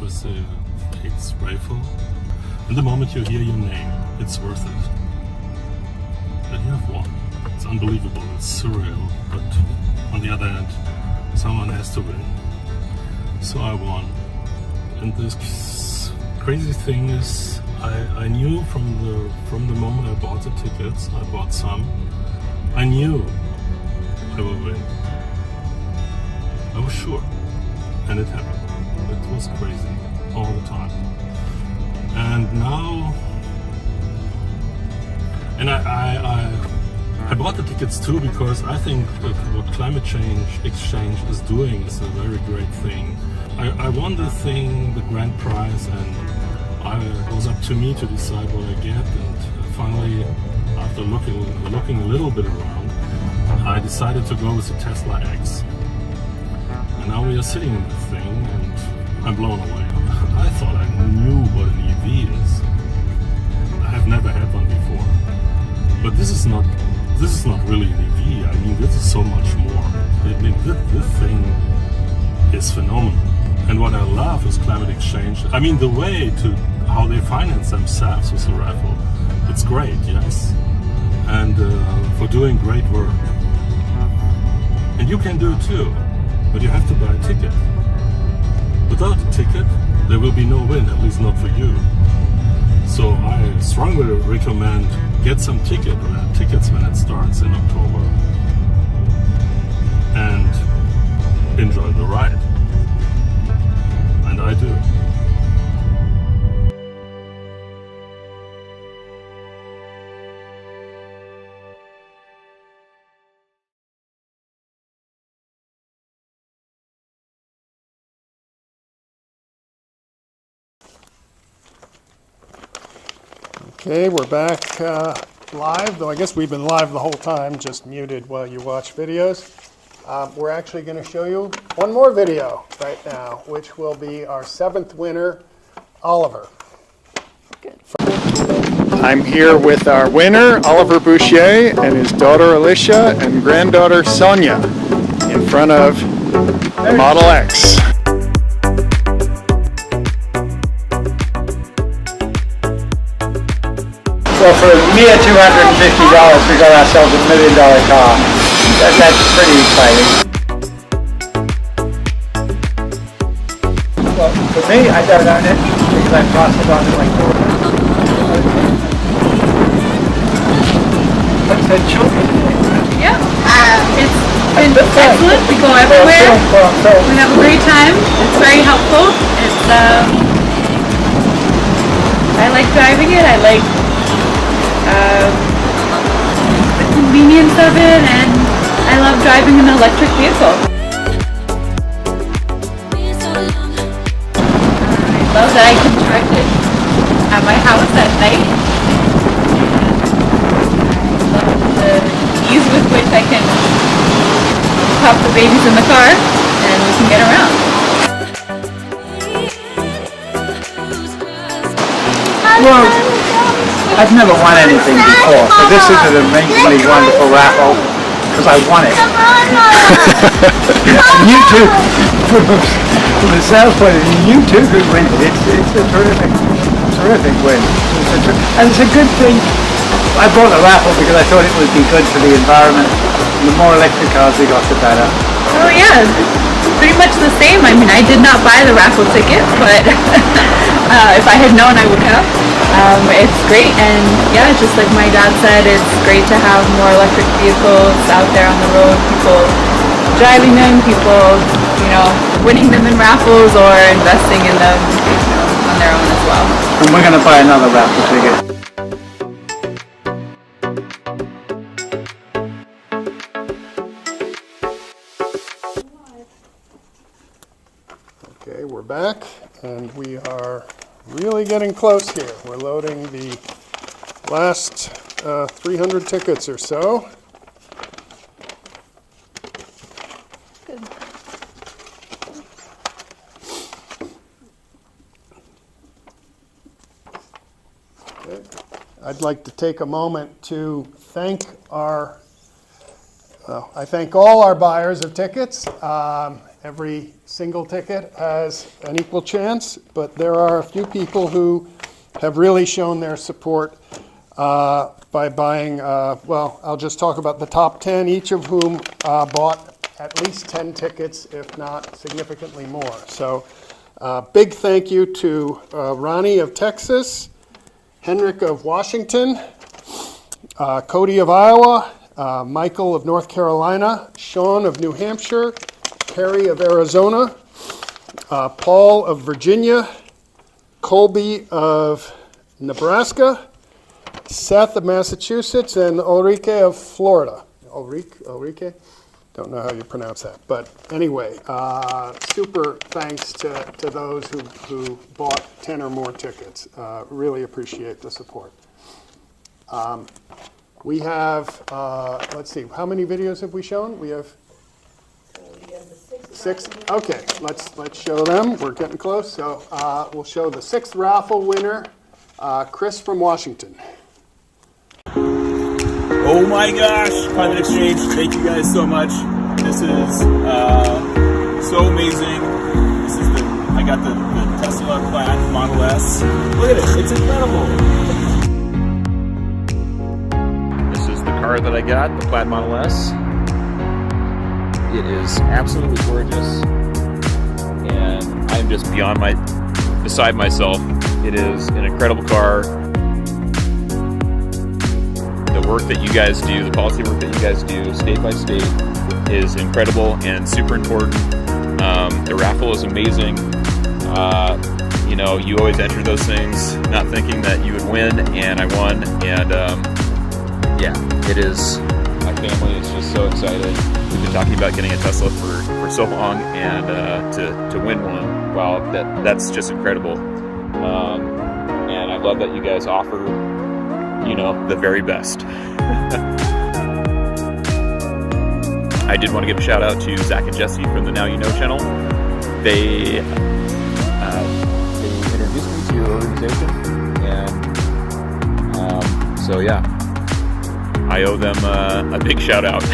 with the 8th raffle. And the moment you hear your name, it's worth it. That you have won. It's unbelievable, it's surreal, but on the other hand, someone has to win. So I won. And this crazy thing is, I knew from the moment I bought the tickets, I bought some, I knew I will win. I was sure. And it happened. It was crazy all the time. And now, and I bought the tickets too because I think what climate change XChange is doing is a very great thing. I won the thing, the grand prize, and it was up to me to decide what I get. And finally, after looking a little bit around, I decided to go with the Tesla X. And now we are sitting in this thing, and I'm blown away. I thought I knew what an EV is. I have never had one before. But this is not really an EV. I mean, this is so much more. I mean, this thing is phenomenal. And what I love is climate exchange. I mean, the way to how they finance themselves with the raffle. It's great, yes. And for doing great work. And you can do it too, but you have to buy a ticket. Without a ticket, there will be no win, at least not for you. So I strongly recommend get some tickets when it starts in October and enjoy the ride. And I do. Okay, we're back live, though I guess we've been live the whole time, just muted while you watch videos. We're actually going to show you one more video right now, which will be our 7th winner, Oliver. Good. I'm here with our winner, Oliver Boucher, and his daughter Alicia and granddaughter Sonia in front of the Model X. Well, for a mere $250, we got ourselves $1 million car. That's pretty exciting. Well, for me, I don't own it because I passed it on to my daughter. What's the children? Yeah, it's been excellent. We go everywhere. We have a great time. It's very helpful. It's I like driving it. I like the convenience of it, and I love driving an electric vehicle. I love that I can charge it at my house at night. I love the ease with which I can pop the babies in the car and we can get around. Well, I've never won anything before, so this is an amazingly wonderful raffle because I won it. You too, from a sales point of view, you too could win it. It's a terrific win. And it's a good thing. I bought the raffle because I thought it would be good for the environment. The more electric cars we got, the better. Oh yeah, pretty much the same. I mean, I did not buy the raffle ticket, but if I had known, I would have. It's great, and yeah, just like my dad said, it's great to have more electric vehicles out there on the road, people driving them, people, winning them in raffles or investing in them, on their own as well. And we're going to buy another raffle ticket. Okay, we're back. are really getting close here. We're loading the last 300 tickets or so. Good. Okay. I'd like to take a moment to thank I thank all our buyers of tickets. Every single ticket has an equal chance, but there are a few people who have really shown their support by buying, well, I'll just talk about the top 10, each of whom bought at least 10 tickets, if not significantly more. So big thank you to Ronnie of Texas, Henrik of Washington, Cody of Iowa, Michael of North Carolina, Sean of New Hampshire, Perry of Arizona, Paul of Virginia, Colby of Nebraska, Seth of Massachusetts, and Ulrike of Florida. Ulrike? Don't know how you pronounce that. But anyway, super thanks to those who bought 10 or more tickets. Really appreciate the support. We have, let's see, how many videos have we shown? We have six. Okay, let's show them. We're getting close. So we'll show the 6th raffle winner, Chris from Washington. Oh my gosh, Climate Exchange, thank you guys so much. This is so amazing. I got the Tesla Plaid Model S. Look at it, it's incredible. This is the car that I got, the Plaid Model S. It is absolutely gorgeous. And I'm just beside myself. It is an incredible car. The work that you guys do, the policy work that you guys do, state by state, is incredible and super important. The raffle is amazing. You know, you always enter those things not thinking that you would win, and I won. And yeah, it is. My family is just so excited. We've been talking about getting a Tesla for so long, and to win one, wow, that's just incredible. And I love that you guys offer, you know, the very best. I did want to give a shout out to Zach and Jesse from the Now You Know channel. They introduced me to Randomization, and so yeah, I owe them a big shout out.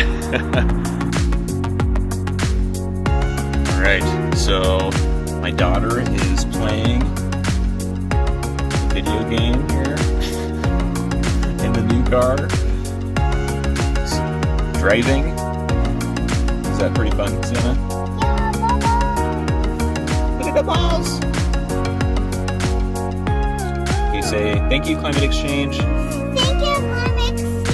All right, so my daughter is playing a video game here in the new car. Driving. Is that pretty fun, Sienna? Look at the balls! You say, thank you, Climate Exchange. Thank you, Climate Exchange.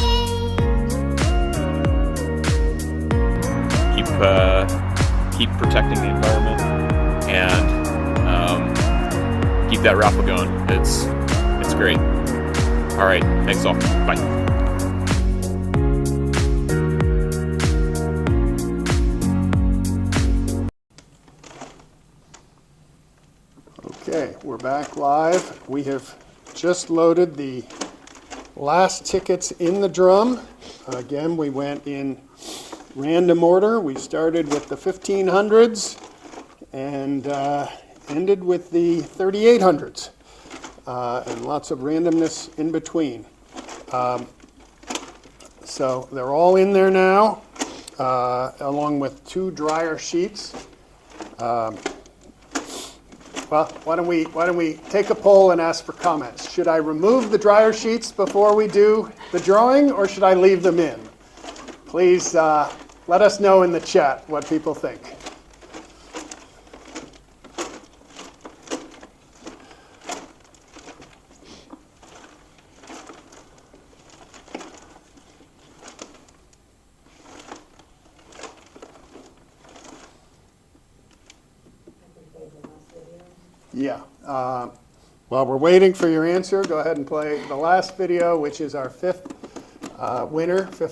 Keep protecting the environment and keep that raffle going. It's great. All right, thanks all. Bye. Okay, we're back live. We have just loaded the last tickets in the drum. Again, we went in random order. We started with the 1500s and ended with the 3800s, and lots of randomness in between. So they're all in there now, along with 2 dryer sheets. Well, why don't we take a poll and ask for comments? Should I remove the dryer sheets before we do the drawing, or should I leave them in? Please let us know in the chat what people think. Yeah. While we're waiting for your answer, go ahead and play the last video, which is our 5th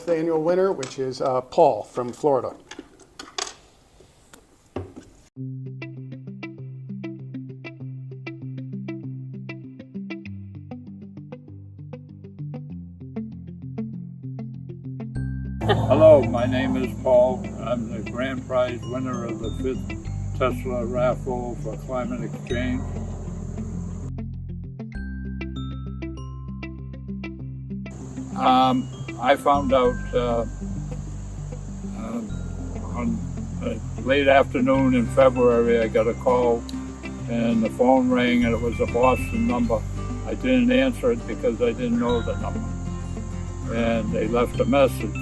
annual winner, which is Paul from Florida. Hello, my name is Paul. I'm the grand prize winner of the 5th Tesla raffle for Climate Exchange. I found out on late afternoon in February. I got a call and the phone rang and it was a Boston number. I didn't answer it because I didn't know the number. And they left a message.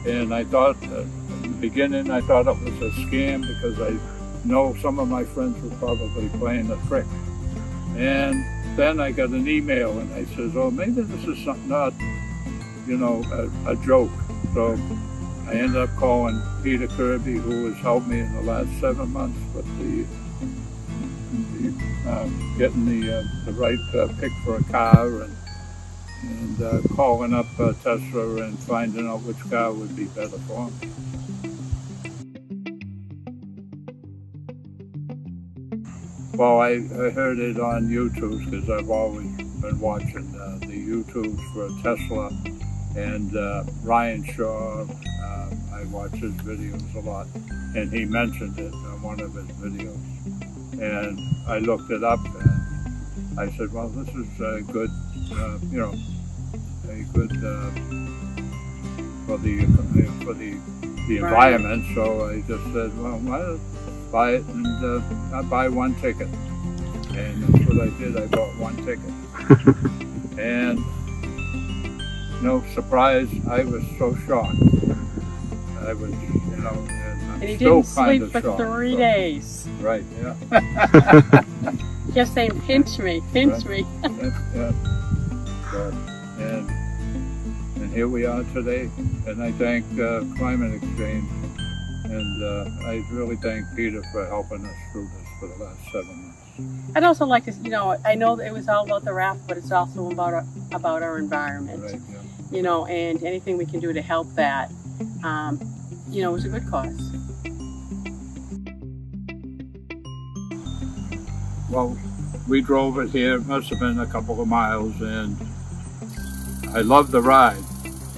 And I thought, in the beginning, I thought it was a scam because I know some of my friends were probably playing a trick. And then I got an email and I says, oh, maybe this is not, a joke. So I ended up calling Peter Kirby, who has helped me in the last 7 months with getting the right pick for a car and calling up Tesla and finding out which car would be better for me. Well, I heard it on YouTube because I've always been watching the YouTubes for Tesla and Ryan Shaw. I watch his videos a lot, and he mentioned it on one of his videos. And I looked it up, and I said, "Well, this is a good, a good for the environment." So I just said, "Well, why not buy it and I buy one ticket?" And that's what I did. I bought one ticket, and no surprise, I was so shocked. I was, and I'm And he still didn't kind sleep of for shocked. 3 So, days. right, yeah. Just saying, pinch me, pinch Right. me. Yeah. So, and here we are today, and I thank Climate Exchange, and I really thank Peter for helping us through this for the last 7 months. I'd also like to, I know that it was all about the raffle, but it's also about our environment. Right, yeah. And anything we can do to help that, it was a good cause. Well, we drove it here. It must have been a couple of miles, and I loved the ride.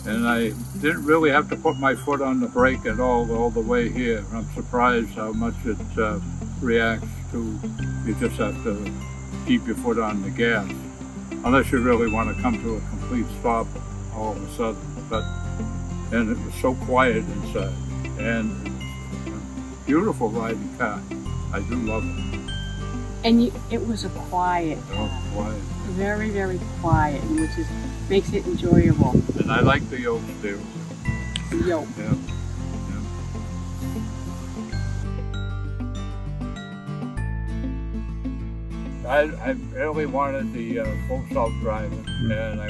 And I didn't really have to put my foot on the brake at all the way here. I'm surprised how much it reacts to. You just have to keep your foot on the gas, unless you really want to come to a complete stop all of a sudden. And it was so quiet inside, and it was a beautiful riding car. I do love it. And it was a quiet car. Quiet. Very, very quiet, which makes it enjoyable. And I like the yoke too. The yoke. Yeah. I really wanted the full self-driving, and I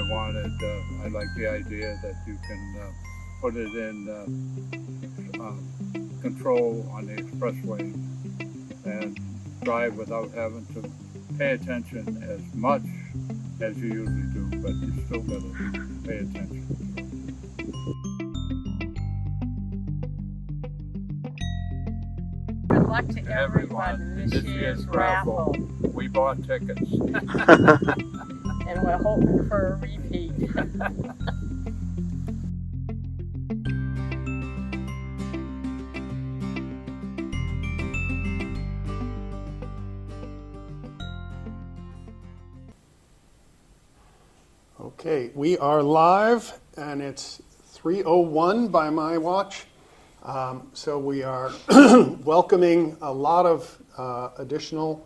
like the idea that you can put it in control on the expressway and drive without having to pay attention as much as you usually do, but you still got to pay attention. Good luck to everyone this year's raffle. We bought tickets. And we're hoping for a repeat. Okay, we are live, and it's 3:01 by my watch. So we are welcoming a lot of additional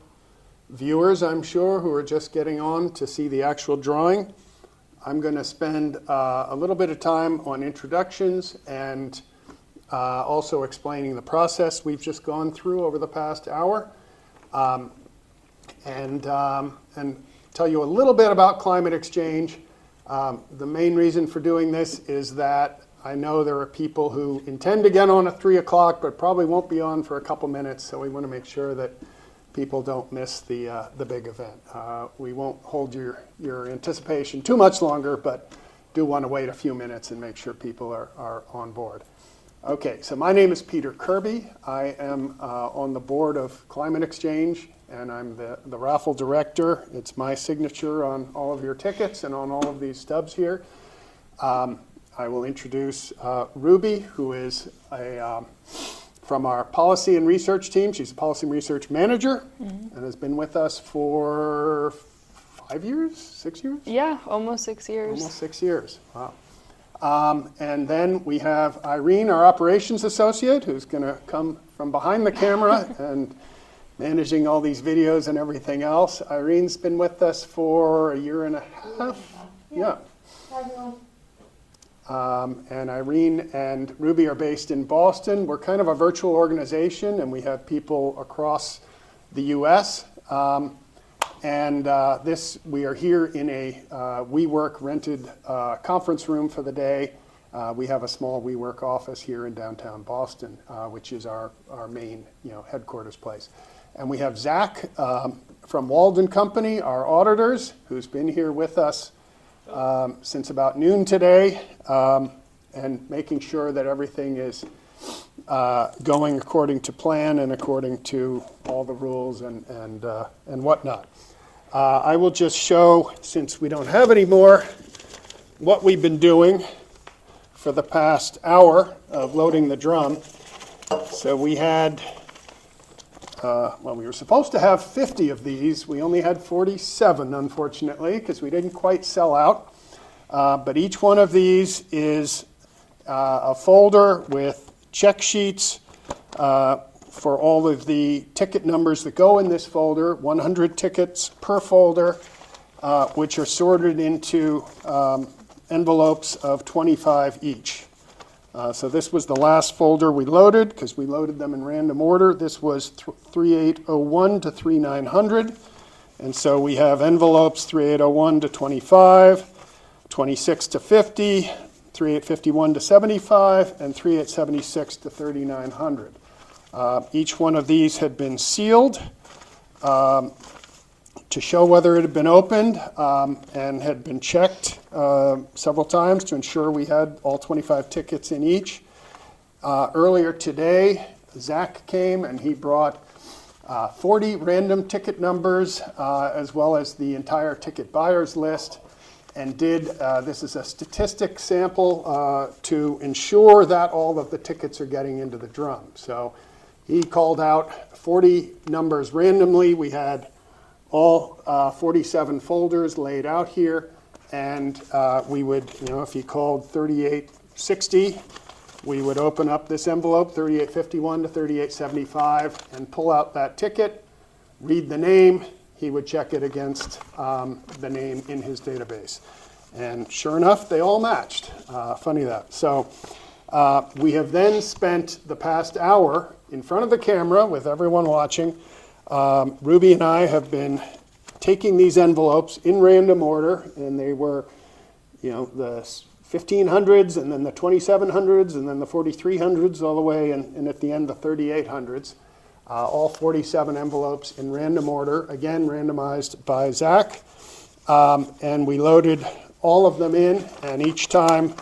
viewers, I'm sure, who are just getting on to see the actual drawing. I'm going to spend a little bit of time on introductions and also explaining the process we've just gone through over the past hour, and tell you a little bit about Climate Exchange. The main reason for doing this is that I know there are people who intend to get on at 3 o'clock but probably won't be on for a couple minutes, so we want to make sure that people don't miss the big event. We won't hold your anticipation too much longer, but do want to wait a few minutes and make sure people are on board. Okay, so my name is Peter Kirby. I am on the board of Climate Exchange, and I'm the raffle director. It's my signature on all of your tickets and on all of these stubs here. I will introduce Ruby, who is from our policy and research team. She's a policy and research manager and has been with us for 5 years, 6 years? Yeah, almost 6 years. Almost 6 years, wow. And then we have Irene, our operations associate, who's going to come from behind the camera and managing all these videos and everything else. Irene's been with us for a year and a half. Yeah. And Irene and Ruby are based in Boston. We're kind of a virtual organization, and we have people across the U.S. We are here in a WeWork rented conference room for the day. We have a small WeWork office here in downtown Boston, which is our main headquarters place. And we have Zach from Walden Company, our auditors, who's been here with us since about noon today, and making sure that everything is going according to plan and according to all the rules and whatnot. I will just show, since we don't have any more, what we've been doing for the past hour of loading the drum. So we had, we were supposed to have 50 of these. We only had 47, unfortunately, because we didn't quite sell out. But each one of these is a folder with check sheets for all of the ticket numbers that go in this folder, 100 tickets per folder, which are sorted into envelopes of 25 each. So this was the last folder we loaded, because we loaded them in random order. This was 3801 to 3900. And so we have envelopes 3801 to 25, 26 to 50, 3851 to 75, and 3876 to 3900. Each one of these had been sealed to show whether it had been opened and had been checked several times to ensure we had all 25 tickets in each. Earlier today, Zach came and he brought 40 random ticket numbers as well as the entire ticket buyers list, and this is a statistic sample to ensure that all of the tickets are getting into the drum. So he called out 40 numbers randomly. We had all 47 folders laid out here, and we would, if he called 3860, we would open up this envelope, 3851 to 3875, and pull out that ticket, read the name. He would check it against the name in his database. And sure enough, they all matched. Funny that. So we have then spent the past hour in front of the camera with everyone watching. Ruby and I have been taking these envelopes in random order, and they were, the 1500s, and then the 2700s, and then the 4300s, all the way, and at the end, the 3800s. All 47 envelopes in random order, again, randomized by Zach. And we loaded all of them in, and each time,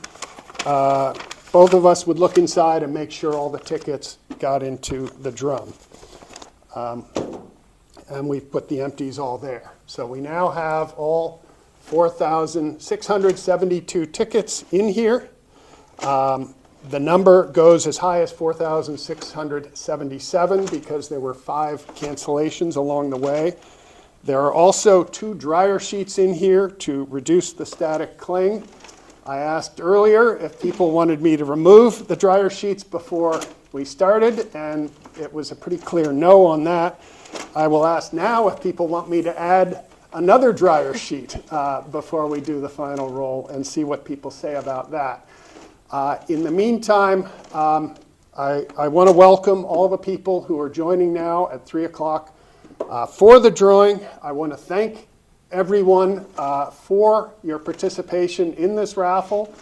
both of us would look inside and make sure all the tickets got into the drum. And we've put the empties all there. So we now have all 4,672 tickets in here. The number goes as high as 4,677 because there were 5 cancellations along the way. There are also 2 dryer sheets in here to reduce the static cling. I asked earlier if people wanted me to remove the dryer sheets before we started, and it was a pretty clear no on that. I will ask now if people want me to add another dryer sheet before we do the final roll and see what people say about that. In the meantime, I want to welcome all the people who are joining now at 3 o'clock for the drawing. I want to thank everyone for your participation in this raffle.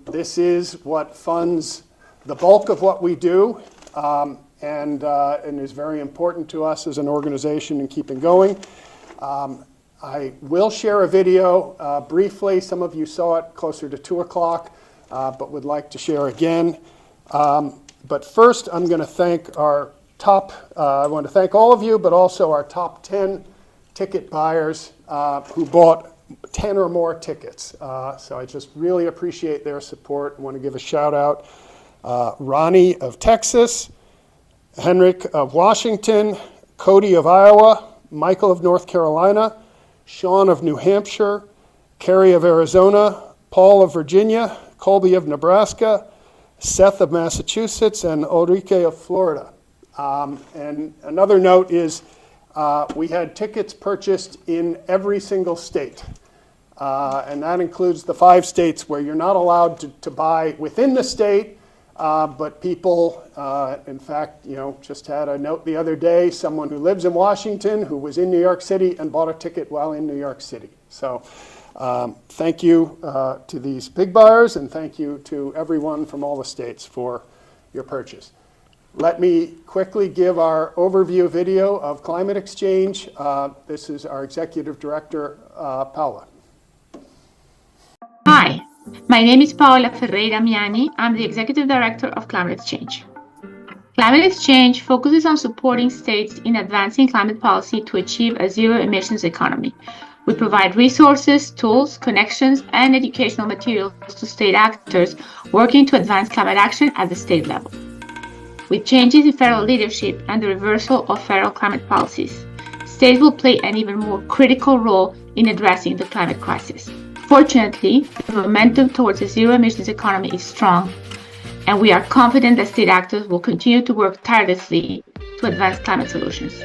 This is what funds the bulk of what we do, and is very important to us as an organization in keeping going. I will share a video briefly. Some of you saw it closer to 2 o'clock, but would like to share again. But first, I'm going to thank our I want to thank all of you, but also our top 10 ticket buyers who bought 10 or more tickets. So I just really appreciate their support. I want to give a shout out Ronnie of Texas, Henrik of Washington, Cody of Iowa, Michael of North Carolina, Sean of New Hampshire, Kerry of Arizona, Paul of Virginia, Colby of Nebraska, Seth of Massachusetts, and Ulrike of Florida. And another note is we had tickets purchased in every single state. And that includes the 5 states where you're not allowed to buy within the state, but people, in fact, just had a note the other day, someone who lives in Washington who was in New York City and bought a ticket while in New York City. So thank you to these big buyers, and thank you to everyone from all the states for your purchase. Let me quickly give our overview video of Climate Exchange. This is our Executive Director, Paula. Hi, my name is Paola Ferreira Miani. I'm the Executive Director of Climate Exchange. Climate Exchange focuses on supporting states in advancing climate policy to achieve a zero-emissions economy. We provide resources, tools, connections, and educational materials to state actors working to advance climate action at the state level. With changes in federal leadership and the reversal of federal climate policies, states will play an even more critical role in addressing the climate crisis. Fortunately, the momentum towards a zero-emissions economy is strong, and we are confident that state actors will continue to work tirelessly to advance climate solutions.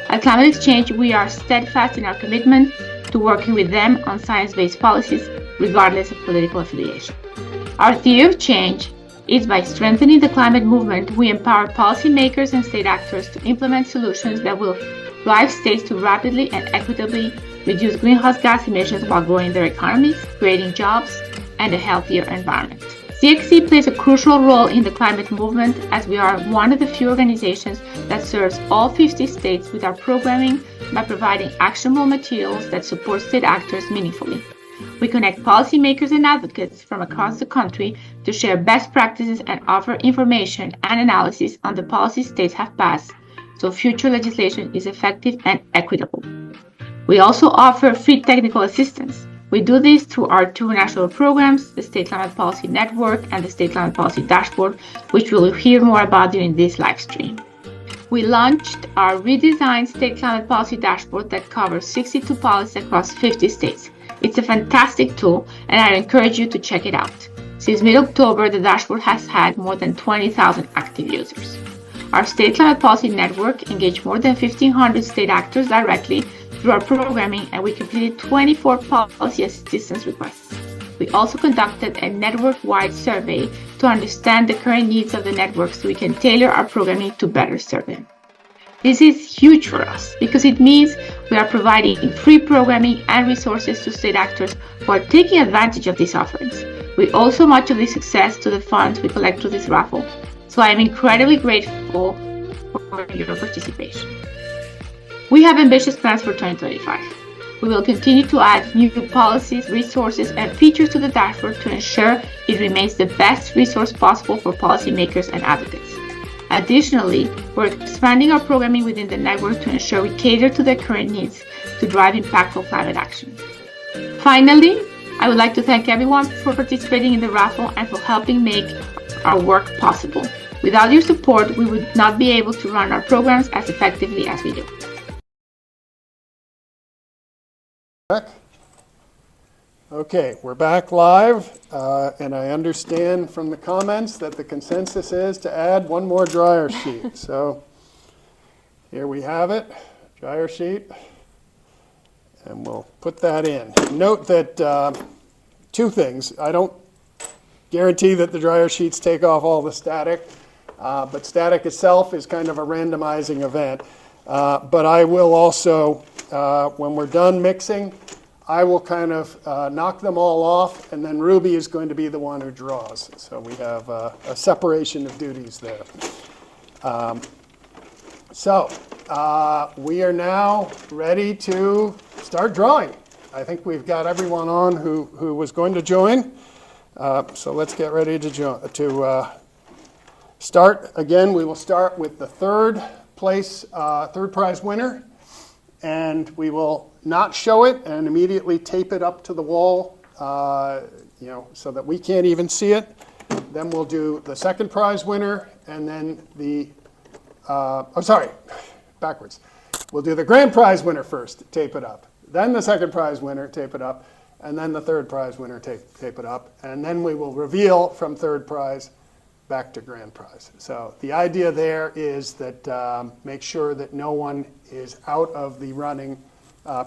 At Climate Exchange, we are steadfast in our commitment to working with them on science-based policies, regardless of political affiliation. Our theory of change is by strengthening the climate movement, we empower policymakers and state actors to implement solutions that will drive states to rapidly and equitably reduce greenhouse gas emissions while growing their economies, creating jobs, and a healthier environment. CXC plays a crucial role in the climate movement as we are one of the few organizations that serves all 50 states with our programming by providing actionable materials that support state actors meaningfully. We connect policymakers and advocates from across the country to share best practices and offer information and analysis on the policies states have passed so future legislation is effective and equitable. We also offer free technical assistance. We do this through our 2 national programs, the State Climate Policy Network and the State Climate Policy Dashboard, which we will hear more about during this live stream. We launched our redesigned State Climate Policy Dashboard that covers 62 policies across 50 states. It's a fantastic tool, and I encourage you to check it out. Since mid-October, the dashboard has had more than 20,000 active users. Our State Climate Policy Network engaged more than 1,500 state actors directly through our programming, and we completed 24 policy assistance requests. We also conducted a network-wide survey to understand the current needs of the network so we can tailor our programming to better serve them. This is huge for us because it means we are providing free programming and resources to state actors who are taking advantage of these offerings. We owe so much of this success to the funds we collect through this raffle, so I am incredibly grateful for your participation. We have ambitious plans for 2025. We will continue to add new policies, resources, and features to the dashboard to ensure it remains the best resource possible for policymakers and advocates. Additionally, we're expanding our programming within the network to ensure we cater to their current needs to drive impactful climate action. Finally, I would like to thank everyone for participating in the raffle and for helping make our work possible. Without your support, we would not be able to run our programs as effectively as we do. Okay, we're back live, and I understand from the comments that the consensus is to add one more dryer sheet. So here we have it, dryer sheet, and we'll put that in. Note that 2 things. I don't guarantee that the dryer sheets take off all the static, but static itself is kind of a randomizing event. But I will also, when we're done mixing, I will kind of knock them all off, and then Ruby is going to be the one who draws. So we have a separation of duties there. We are now ready to start drawing. I think we've got everyone on who was going to join. So let's get ready to start. Again, we will start with the third prize winner. And we will not show it and immediately tape it up to the wall, so that we can't even see it. Then we'll do the second prize winner, and then backwards. We'll do the grand prize winner first, tape it up. Then the second prize winner, tape it up. And then the third prize winner, tape it up. And then we will reveal from third prize back to grand prize. So the idea there is that make sure that no one is out of the running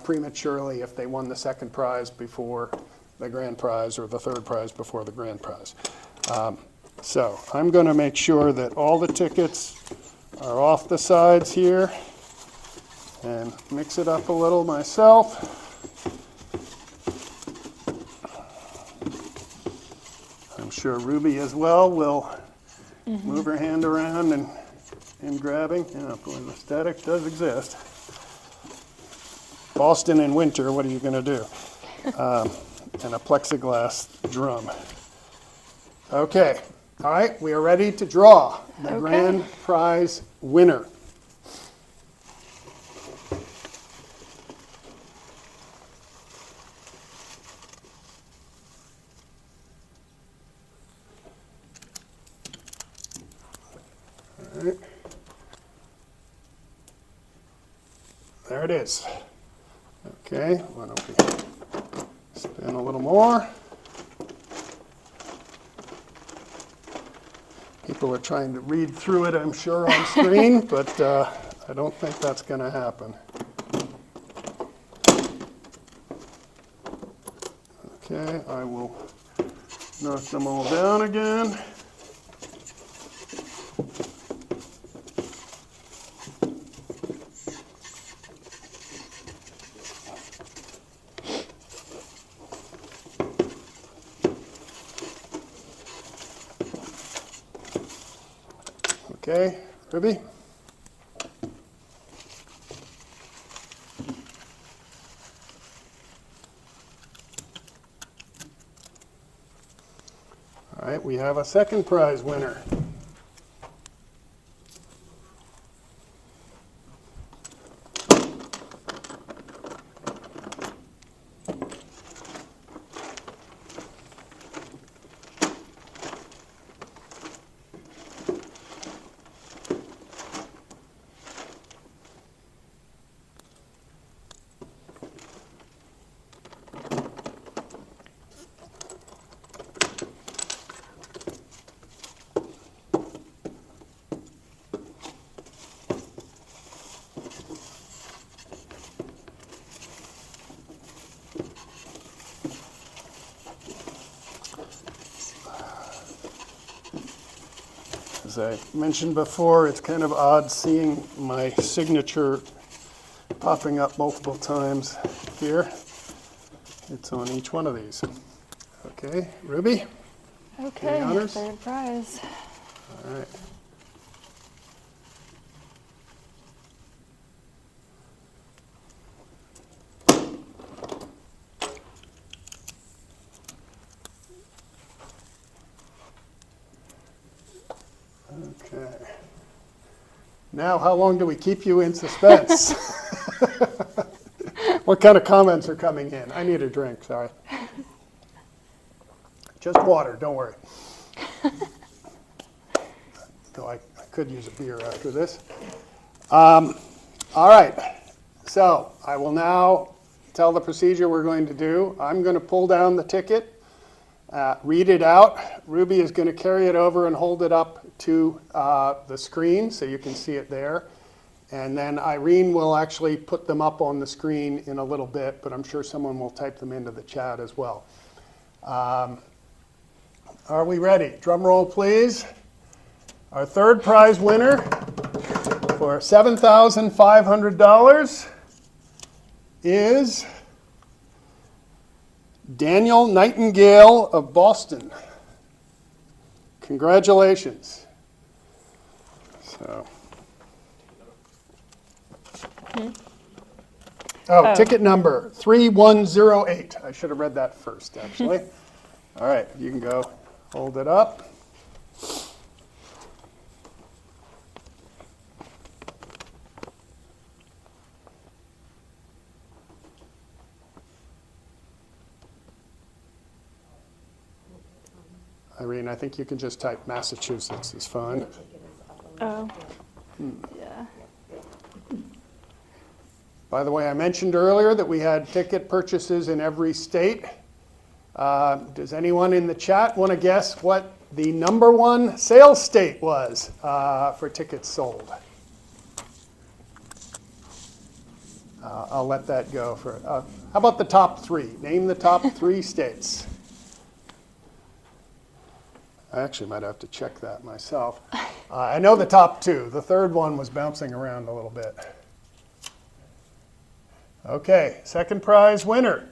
prematurely if they won the second prize before the grand prize or the third prize before the grand prize. So I'm going to make sure that all the tickets are off the sides here and mix it up a little myself. I'm sure Ruby as well will move her hand around and grabbing. Yeah, boy, the static does exist. Boston in winter, what are you going to do? And a plexiglass drum. Okay, all right, we are ready to draw the grand prize winner. All right. There it is. Okay, why don't we spin a little more? People are trying to read through it, I'm sure, on screen, but I don't think that's going to happen. Okay, I will knock them all down again. Okay, Ruby? All right, we have a second prize winner. As I mentioned before, it's kind of odd seeing my signature popping up multiple times here. It's on each one of these. Okay, Ruby? Okay, honors? third prize. All right. Okay. Now, how long do we keep you in suspense? What kind of comments are coming in? I need a drink, sorry. Just water, don't worry. Though I could use a beer after this. All right, so I will now tell the procedure we're going to do. I'm going to pull down the ticket, read it out. Ruby is going to carry it over and hold it up to the screen so you can see it there. And then Irene will actually put them up on the screen in a little bit, but I'm sure someone will type them into the chat as well. Are we ready? Drum roll, please. Our third prize winner for $7,500 is Daniel Nightingale of Boston. Congratulations. So. Oh, ticket number 3108. I should have read that first, actually. All right, you can go hold it up. Irene, I think you can just type Massachusetts is fine. Oh. Yeah. By the way, I mentioned earlier that we had ticket purchases in every state. Does anyone in the chat want to guess what the number one sales state was for tickets sold? I'll let that go for, how about the top three? Name the top three states. I actually might have to check that myself. I know the top two. The third one was bouncing around a little bit. Okay, second prize winner.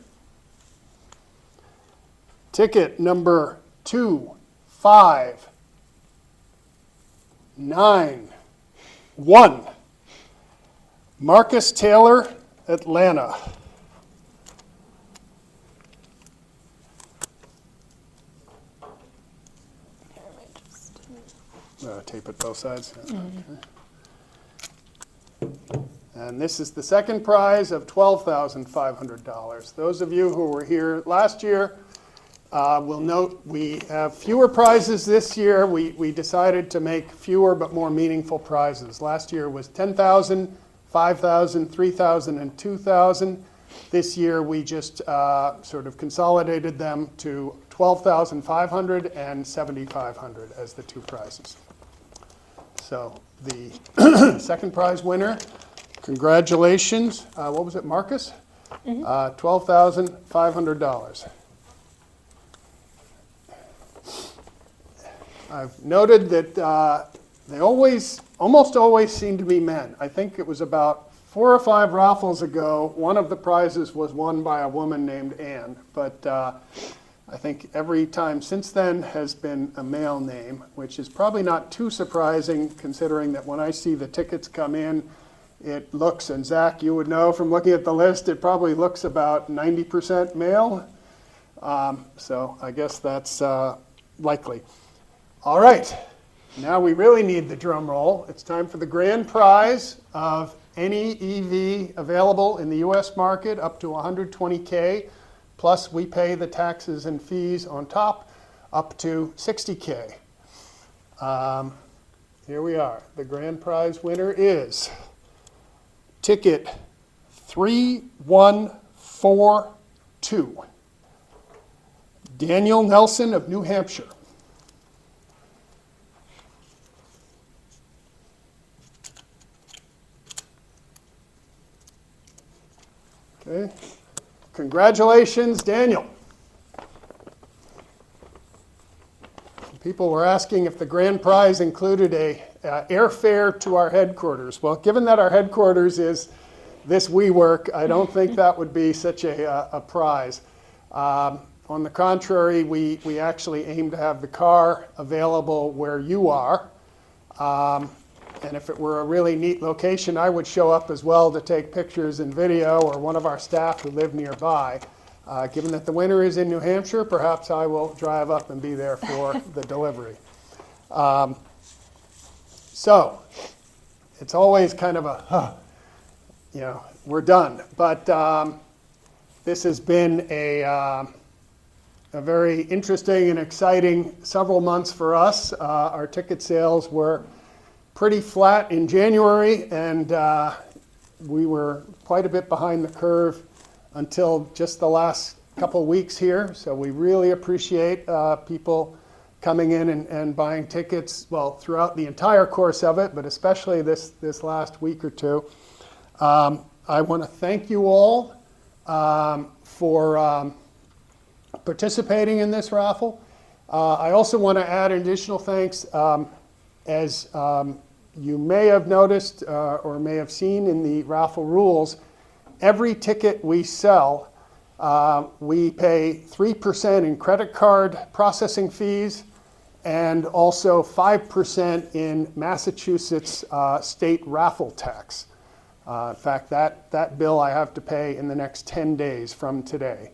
Ticket number 2591. Marcus Taylor, Atlanta. Tape it both sides. Okay. And this is the second prize of $12,500. Those of you who were here last year will note we have fewer prizes this year. We decided to make fewer but more meaningful prizes. Last year was $10,000, $5,000, $3,000, and $2,000. This year we just sort of consolidated them to $12,500 and $7,500 as the two prizes. So the second prize winner, congratulations. What was it, Marcus? $12,500. I've noted that they almost always seem to be men. I think it was about 4 or 5 raffles ago, one of the prizes was won by a woman named Anne, but I think every time since then has been a male name, which is probably not too surprising considering that when I see the tickets come in, it looks, and Zach, you would know from looking at the list, it probably looks about 90% male. So I guess that's likely. All right, now we really need the drum roll. It's time for the grand prize of any EV available in the US market up to 120K. Plus, we pay the taxes and fees on top up to 60K. Here we are. The grand prize winner is ticket 3142. Daniel Nelson of New Hampshire. Okay. Congratulations, Daniel. People were asking if the grand prize included a airfare to our headquarters. Well, given that our headquarters is this WeWork, I don't think that would be such a prize. On the contrary, we actually aim to have the car available where you are. And if it were a really neat location, I would show up as well to take pictures and video, or one of our staff who live nearby. Given that the winner is in New Hampshire, perhaps I will drive up and be there for the delivery. So it's always kind of a, we're done. But this has been a very interesting and exciting several months for us. Our ticket sales were pretty flat in January, and we were quite a bit behind the curve until just the last couple weeks here. So we really appreciate people coming in and buying tickets, well, throughout the entire course of it, but especially this last week or two. I want to thank you all for participating in this raffle. I also want to add an additional thanks. As you may have noticed or may have seen in the raffle rules, every ticket we sell, we pay 3% in credit card processing fees and also 5% in Massachusetts state raffle tax. In fact, that bill I have to pay in the next 10 days from today.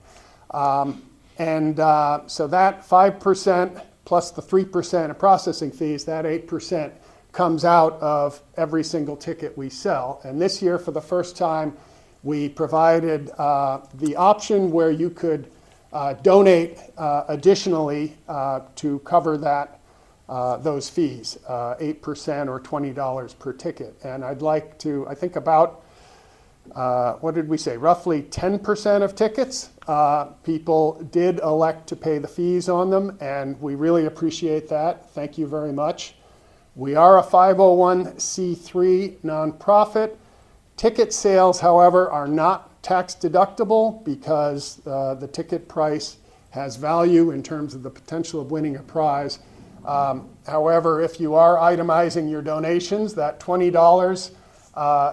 So that 5% plus the 3% of processing fees, that 8% comes out of every single ticket we sell. And this year, for the first time, we provided the option where you could donate additionally to cover that those fees, 8% or $20 per ticket. And I'd like to, I think about, what did we say, roughly 10% of tickets, people did elect to pay the fees on them, and we really appreciate that. Thank you very much. We are a 501c3 nonprofit. Ticket sales, however, are not tax deductible because the ticket price has value in terms of the potential of winning a prize. However, if you are itemizing your donations, that $20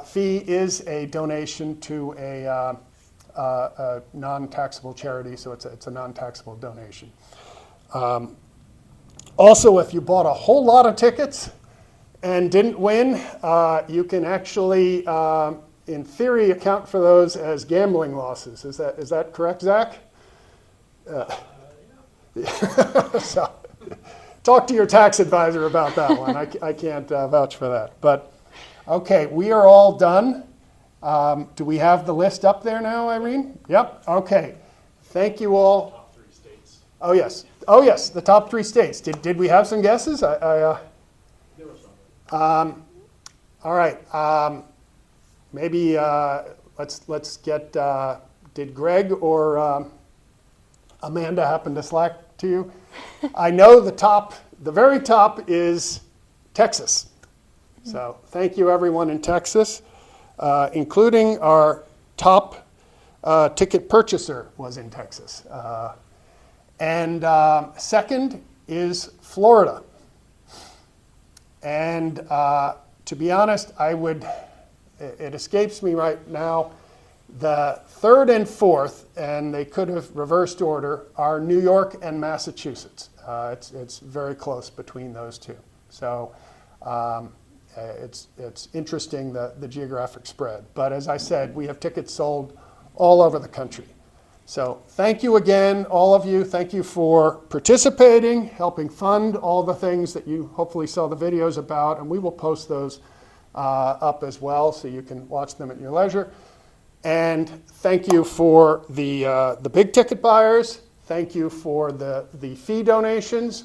fee is a donation to a non-taxable charity, so it's a non-taxable donation. Also, if you bought a whole lot of tickets and didn't win, you can actually, in theory, account for those as gambling losses. Is that correct, Zach? So, talk to your tax advisor about that one. I can't vouch for that. But okay, we are all done. Do we have the list up there now, Irene? Yep. Okay. Thank you all. Top 3 states. Oh yes. Oh yes. The top 3 states. Did we have some guesses? There were some. All right. Maybe let's get. Did Greg or Amanda happen to slack to you? I know the very top is Texas. So thank you everyone in Texas, including our top ticket purchaser was in Texas. And second is Florida. And to be honest, it escapes me right now, the third and fourth, and they could have reversed order, are New York and Massachusetts. It's very close between those two. So it's interesting, the geographic spread. But as I said, we have tickets sold all over the country. So thank you again, all of you. Thank you for participating, helping fund all the things that you hopefully saw the videos about, and we will post those up as well so you can watch them at your leisure. And thank you for the big ticket buyers. Thank you for the fee donations.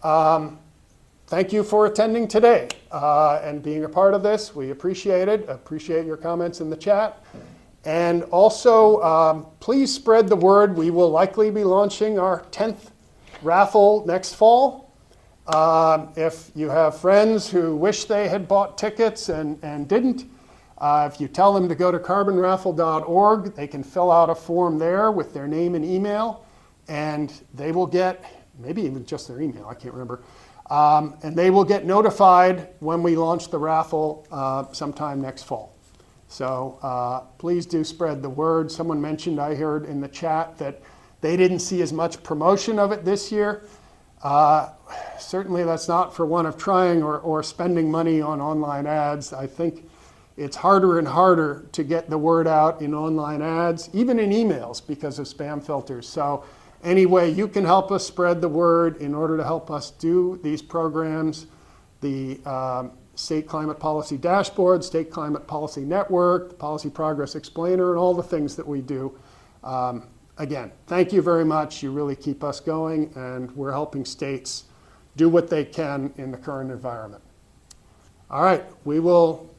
Thank you for attending today and being a part of this. We appreciate it. Appreciate your comments in the chat. And also, please spread the word. We will likely be launching our 10th raffle next fall. If you have friends who wish they had bought tickets and didn't, if you tell them to go to carbonraffle.org, they can fill out a form there with their name and email, and they will get, maybe even just their email, I can't remember, and they will get notified when we launch the raffle sometime next fall. So please do spread the word. Someone mentioned, I heard in the chat, that they didn't see as much promotion of it this year. Certainly that's not for want of trying or spending money on online ads. I think it's harder and harder to get the word out in online ads, even in emails, because of spam filters. So anyway, you can help us spread the word in order to help us do these programs. The State Climate Policy Dashboard, State Climate Policy Network, the Policy Progress Explainer, and all the things that we do. Again, thank you very much. You really keep us going, and we're helping states do what they can in the current environment. All right, we will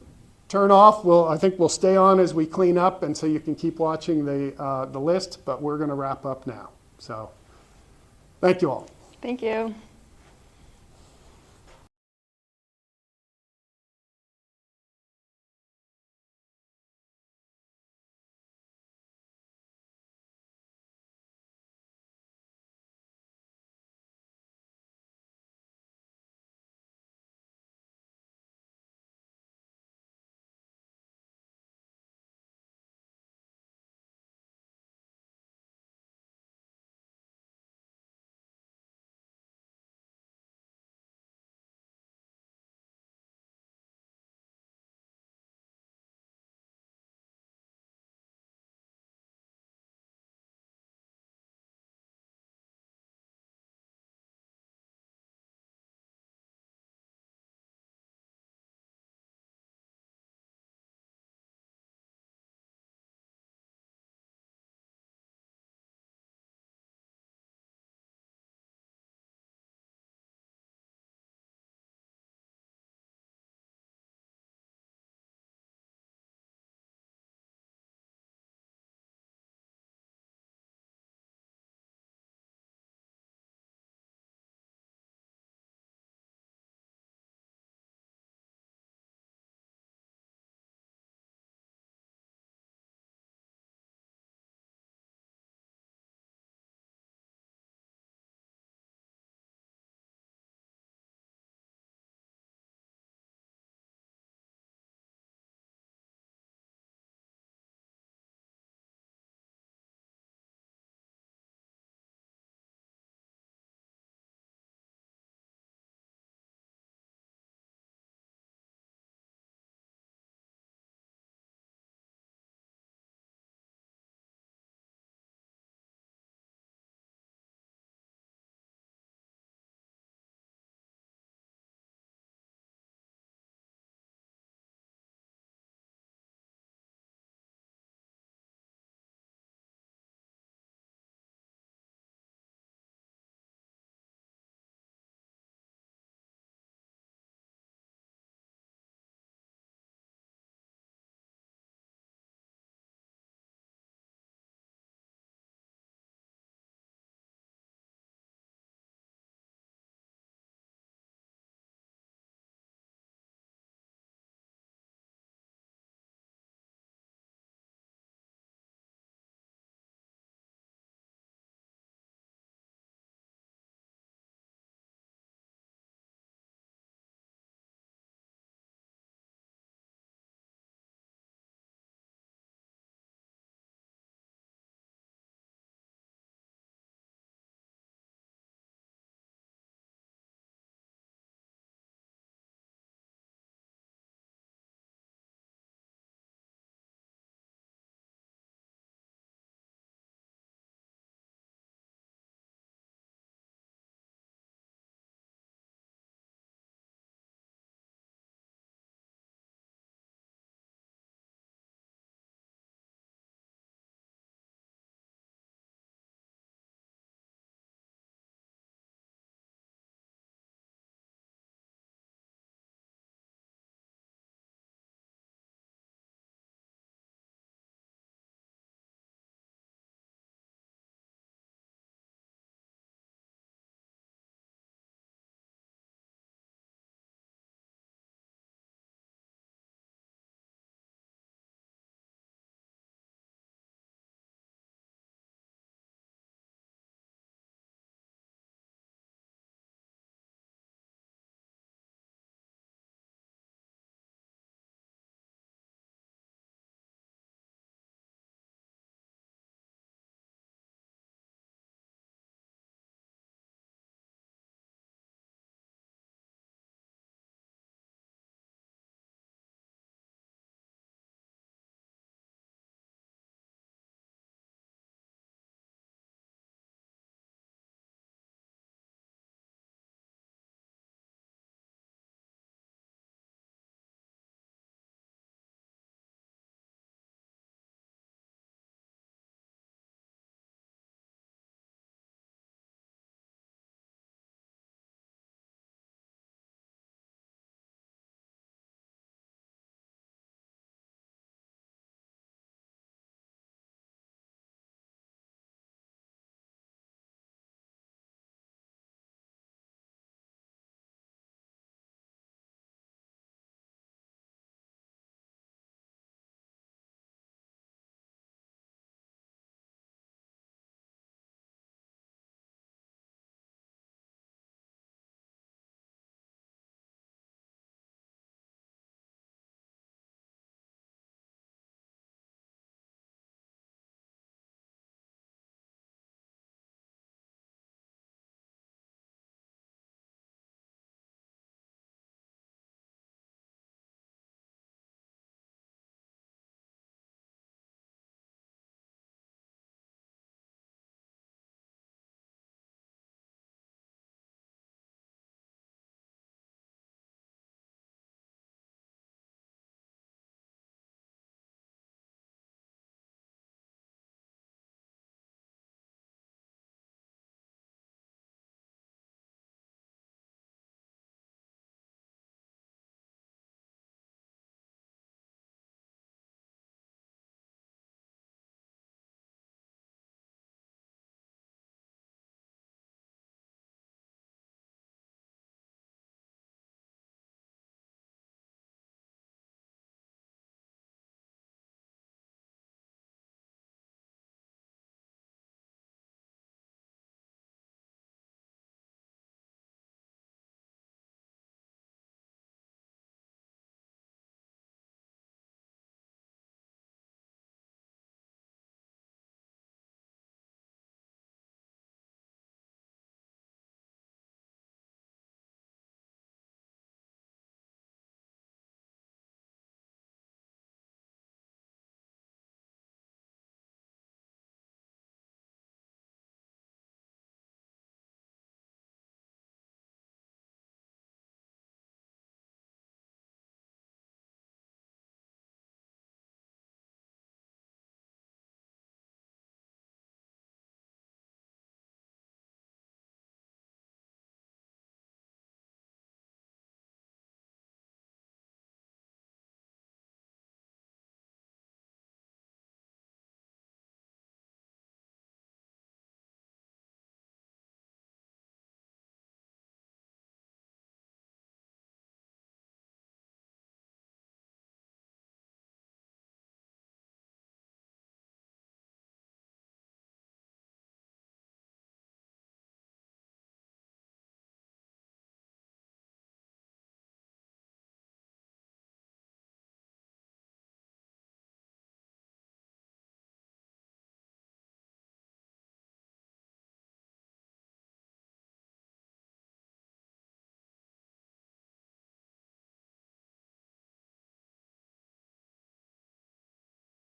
turn off. I think we'll stay on as we clean up, and so you can keep watching the list, but we're going to wrap up now. So thank you all. Thank you.